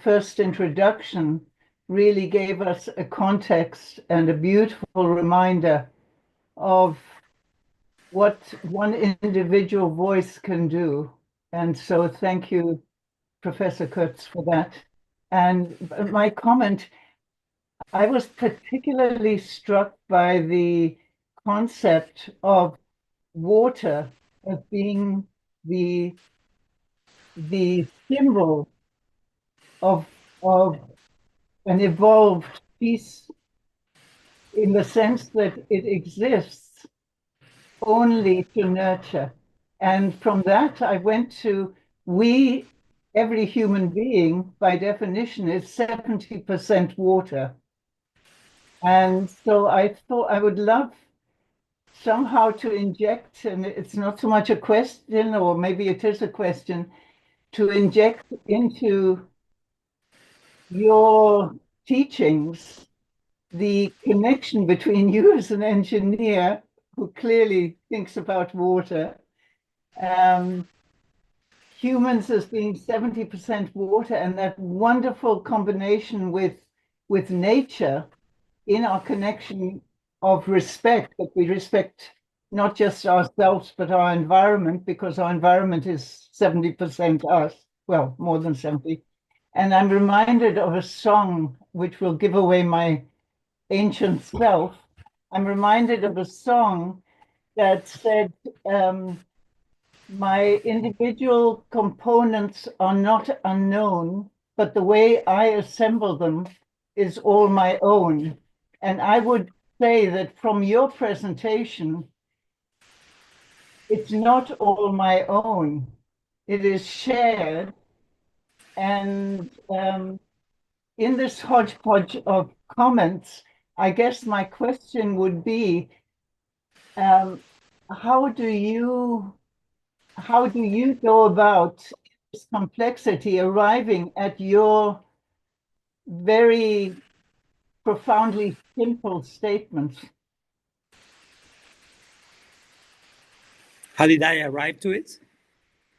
first introduction really gave us a context and a beautiful reminder of what one individual voice can do. And so thank you, Professor Kurtz, for that. And my comment, I was particularly struck by the concept of water as being the symbol of an evolved piece, in the sense that it exists only to nurture. And from that, I went to every human being, by definition, is 70% water. And so I thought I would love somehow to inject, and it's not so much a question, or maybe it is a question, to inject into your teachings the connection between you as an engineer who clearly thinks about water, humans as being 70% water, and that wonderful combination with nature in our connection of respect, that we respect not just ourselves, but our environment, because our environment is 70% us, well, more than 70. And I'm reminded of a song which will give away my ancient self. I'm reminded of a song that said, my individual components are not unknown, but the way I assemble them is all my own. And I would say that from your presentation, it's not all my own. It is shared. And in this hodgepodge of comments, I guess my question would be, how do you go about this complexity, arriving at your very profoundly simple statements? How did I arrive to it?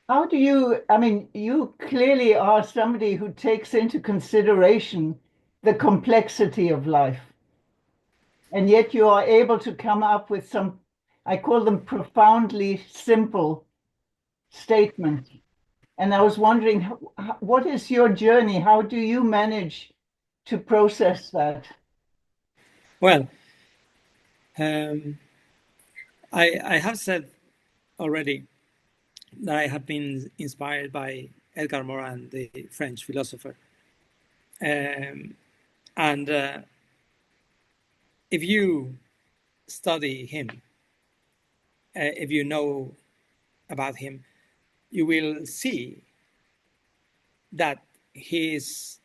How do you, I mean, you clearly are somebody who takes into consideration the complexity of life. And yet you are able to come up with some, I call them profoundly simple statements. And I was wondering, what is your journey? How do you manage to process that? Well, I have said already that I have been inspired by Edgar Morin, the French philosopher. And if you study him, if you know about him, you will see that he is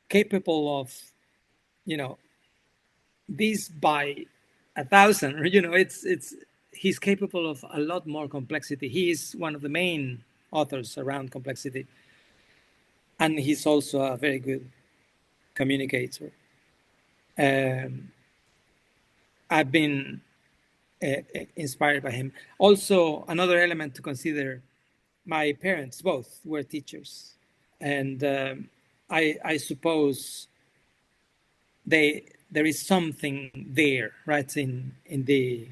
capable of, this by 1,000. He's capable of a lot more complexity. He is one of the main authors around complexity, and he's also a very good communicator. I've been inspired by him. Also, another element to consider, my parents both were teachers, and I suppose they there is something there, right, in the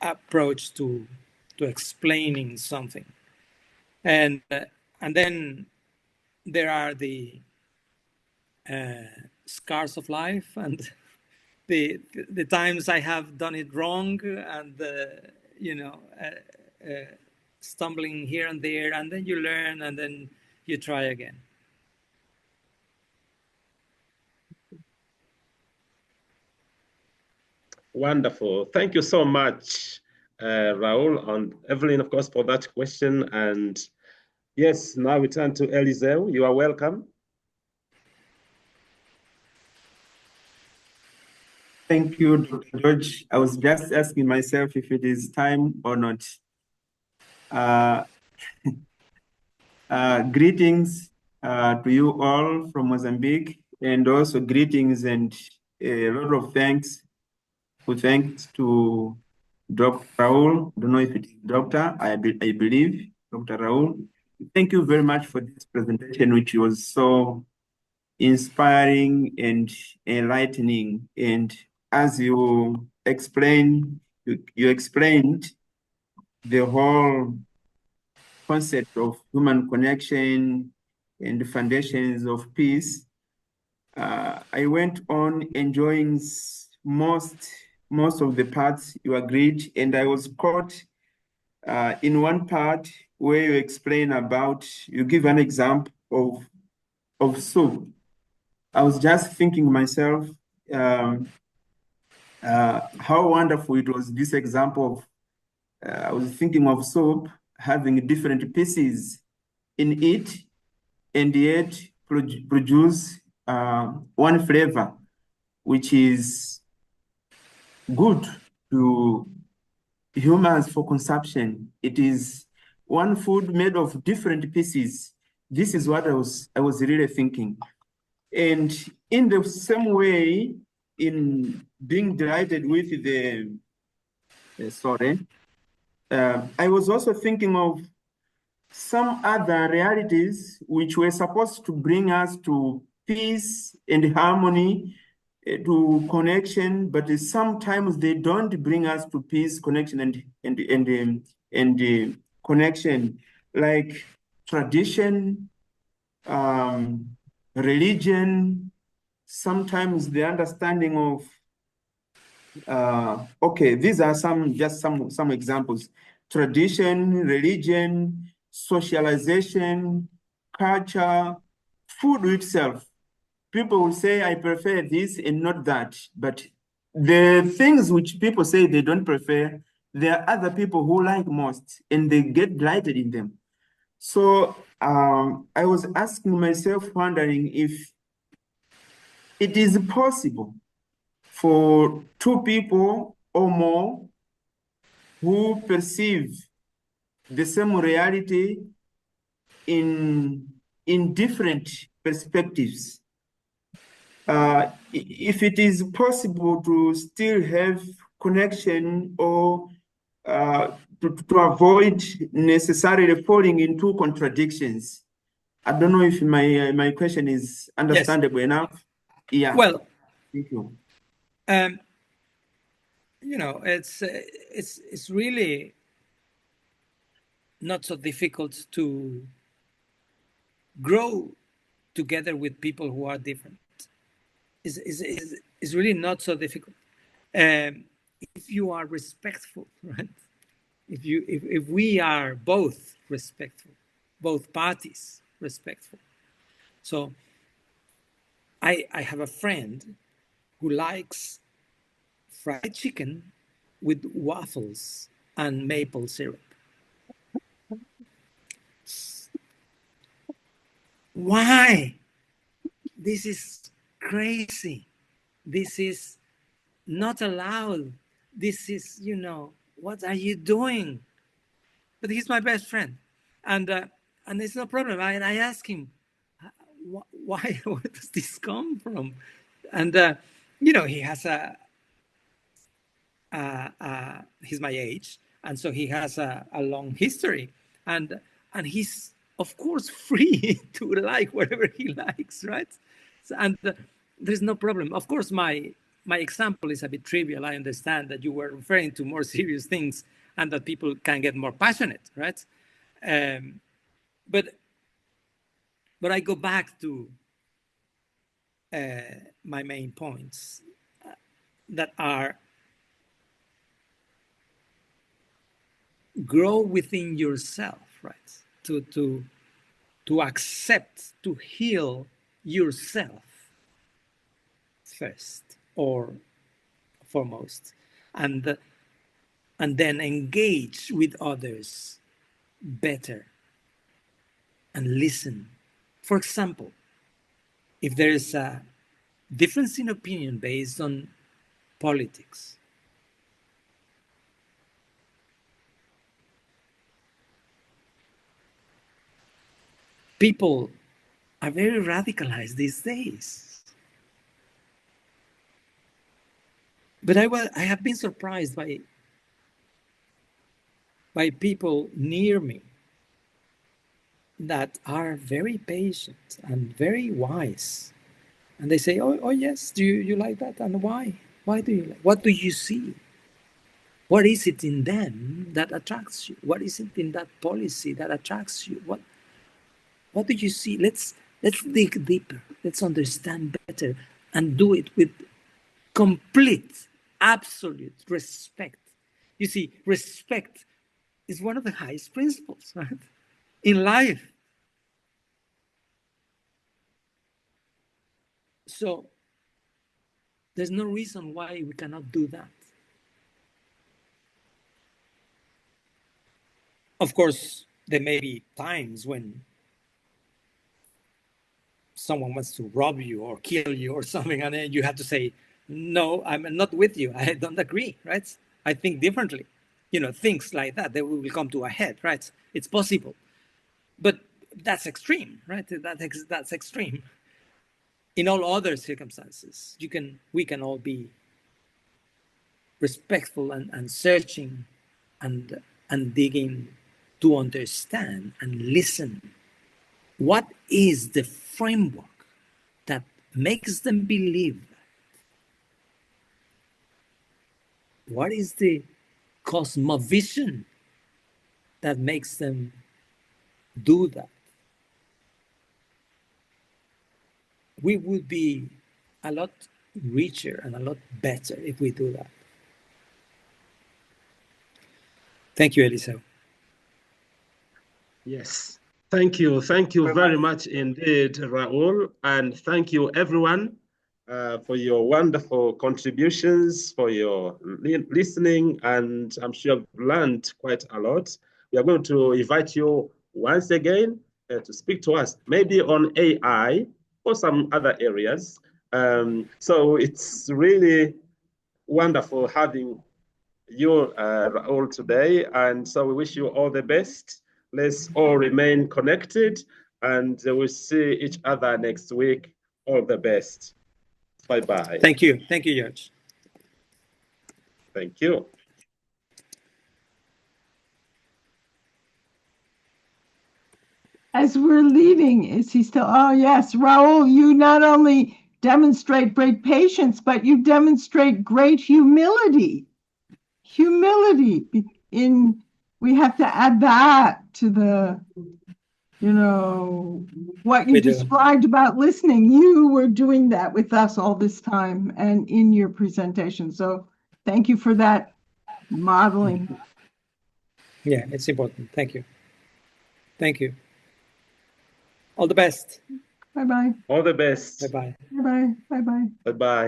approach to explaining something, and then there are the scars of life and the times I have done it wrong, and stumbling here and there, and then you learn, and then you try again. Wonderful. Thank you so much, Raul and Evelyn, of course, for that question. And yes, now we turn to Eliseo. You are welcome. Thank you, Dr. George. I was just asking myself if it is time or not. Greetings to you all from Mozambique, and also greetings and a lot of thanks to Dr. Raul. I don't know if it is Doctor, I believe, Dr. Raul. Thank you very much for this presentation, which was so inspiring and enlightening. And as you explained, you explained the whole concept of human connection and the foundations of peace. I went on enjoying most of the parts you agreed, and I was caught in one part where you explain about, you give an example of soup. I was just thinking myself, how wonderful it was, this example of, I was thinking of soup having different pieces in it, and yet produce one flavor, which is good to humans for consumption. It is one food made of different pieces. This is what I was really thinking. And in the same way, in being delighted with the I was also thinking of some other realities which were supposed to bring us to peace and harmony, to connection, but sometimes they don't bring us to peace, connection, and connection, like tradition, religion, sometimes the understanding of okay, these are some examples: tradition, religion, socialization, culture, food itself. People will say, I prefer this and not that. But the things which people say they don't prefer, there are other people who like most, and they get delighted in them. So I was asking myself, wondering if it is possible for two people or more who perceive the same reality in different perspectives, if it is possible to still have connection, or to avoid necessarily falling into contradictions. I don't know if my question is understandable enough. Yeah. Well, thank you. It's really not so difficult to grow together with people who are different. It's really not so difficult if you are respectful, right? If we are both respectful, both parties respectful. So I have a friend who likes fried chicken with waffles and maple syrup. Why? This is crazy. This is not allowed. This is, what are you doing? But he's my best friend. And it's no problem. I ask him, why, where does this come from? And, he has he's my age. And so he has a long history. And he's, of course, free to like whatever he likes, right? So, there's no problem. Of course, my example is a bit trivial. I understand that you were referring to more serious things and that people can get more passionate, right? But I go back to my main points that are grow within yourself, right? To accept, to heal yourself first or foremost, and then engage with others better and listen. For example, if there is a difference in opinion based on politics, people are very radicalized these days. But I have been surprised by people near me that are very patient and very wise. And they say, oh yes, do you like that? And why? Why do you like? What do you see? What is it in them that attracts you? What is it in that policy that attracts you? What do you see? Let's dig deeper. Let's understand better and do it with complete, absolute respect. You see, respect is one of the highest principles, right? In life. So there's no reason why we cannot do that. Of course, there may be times when someone wants to rob you or kill you or something, and then you have to say, no, I'm not with you. I don't agree, right? I think differently. You know, things like that, they will come to a head, right? It's possible. But that's extreme, right? That's extreme. In all other circumstances, we can all be respectful and searching and digging to understand and listen. What is the framework that makes them believe that? What is the cosmovision that makes them do that? We would be a lot richer and a lot better if we do that. Thank you, Eliseo. Yes. Thank you. Thank you very much indeed, Raul. And thank you, everyone, for your wonderful contributions, for your listening. And I'm sure you've learned quite a lot. We are going to invite you once again to speak to us, maybe on AI or some other areas. So it's really wonderful having you, Raul, today. And so we wish you all the best. Let's all remain connected, and we'll see each other next week. All the best. Bye-bye. Thank you. Thank you, George. Thank you. As we're leaving, is he still? Oh, yes. Raul, you not only demonstrate great patience, but you demonstrate great humility. Humility. We have to add that to the, what you described about listening. You were doing that with us all this time and in your presentation. So thank you for that modeling. Yeah, it's important. Thank you. Thank you. All the best. Bye-bye. All the best. Bye-bye. Bye-bye. Bye-bye. Bye-bye.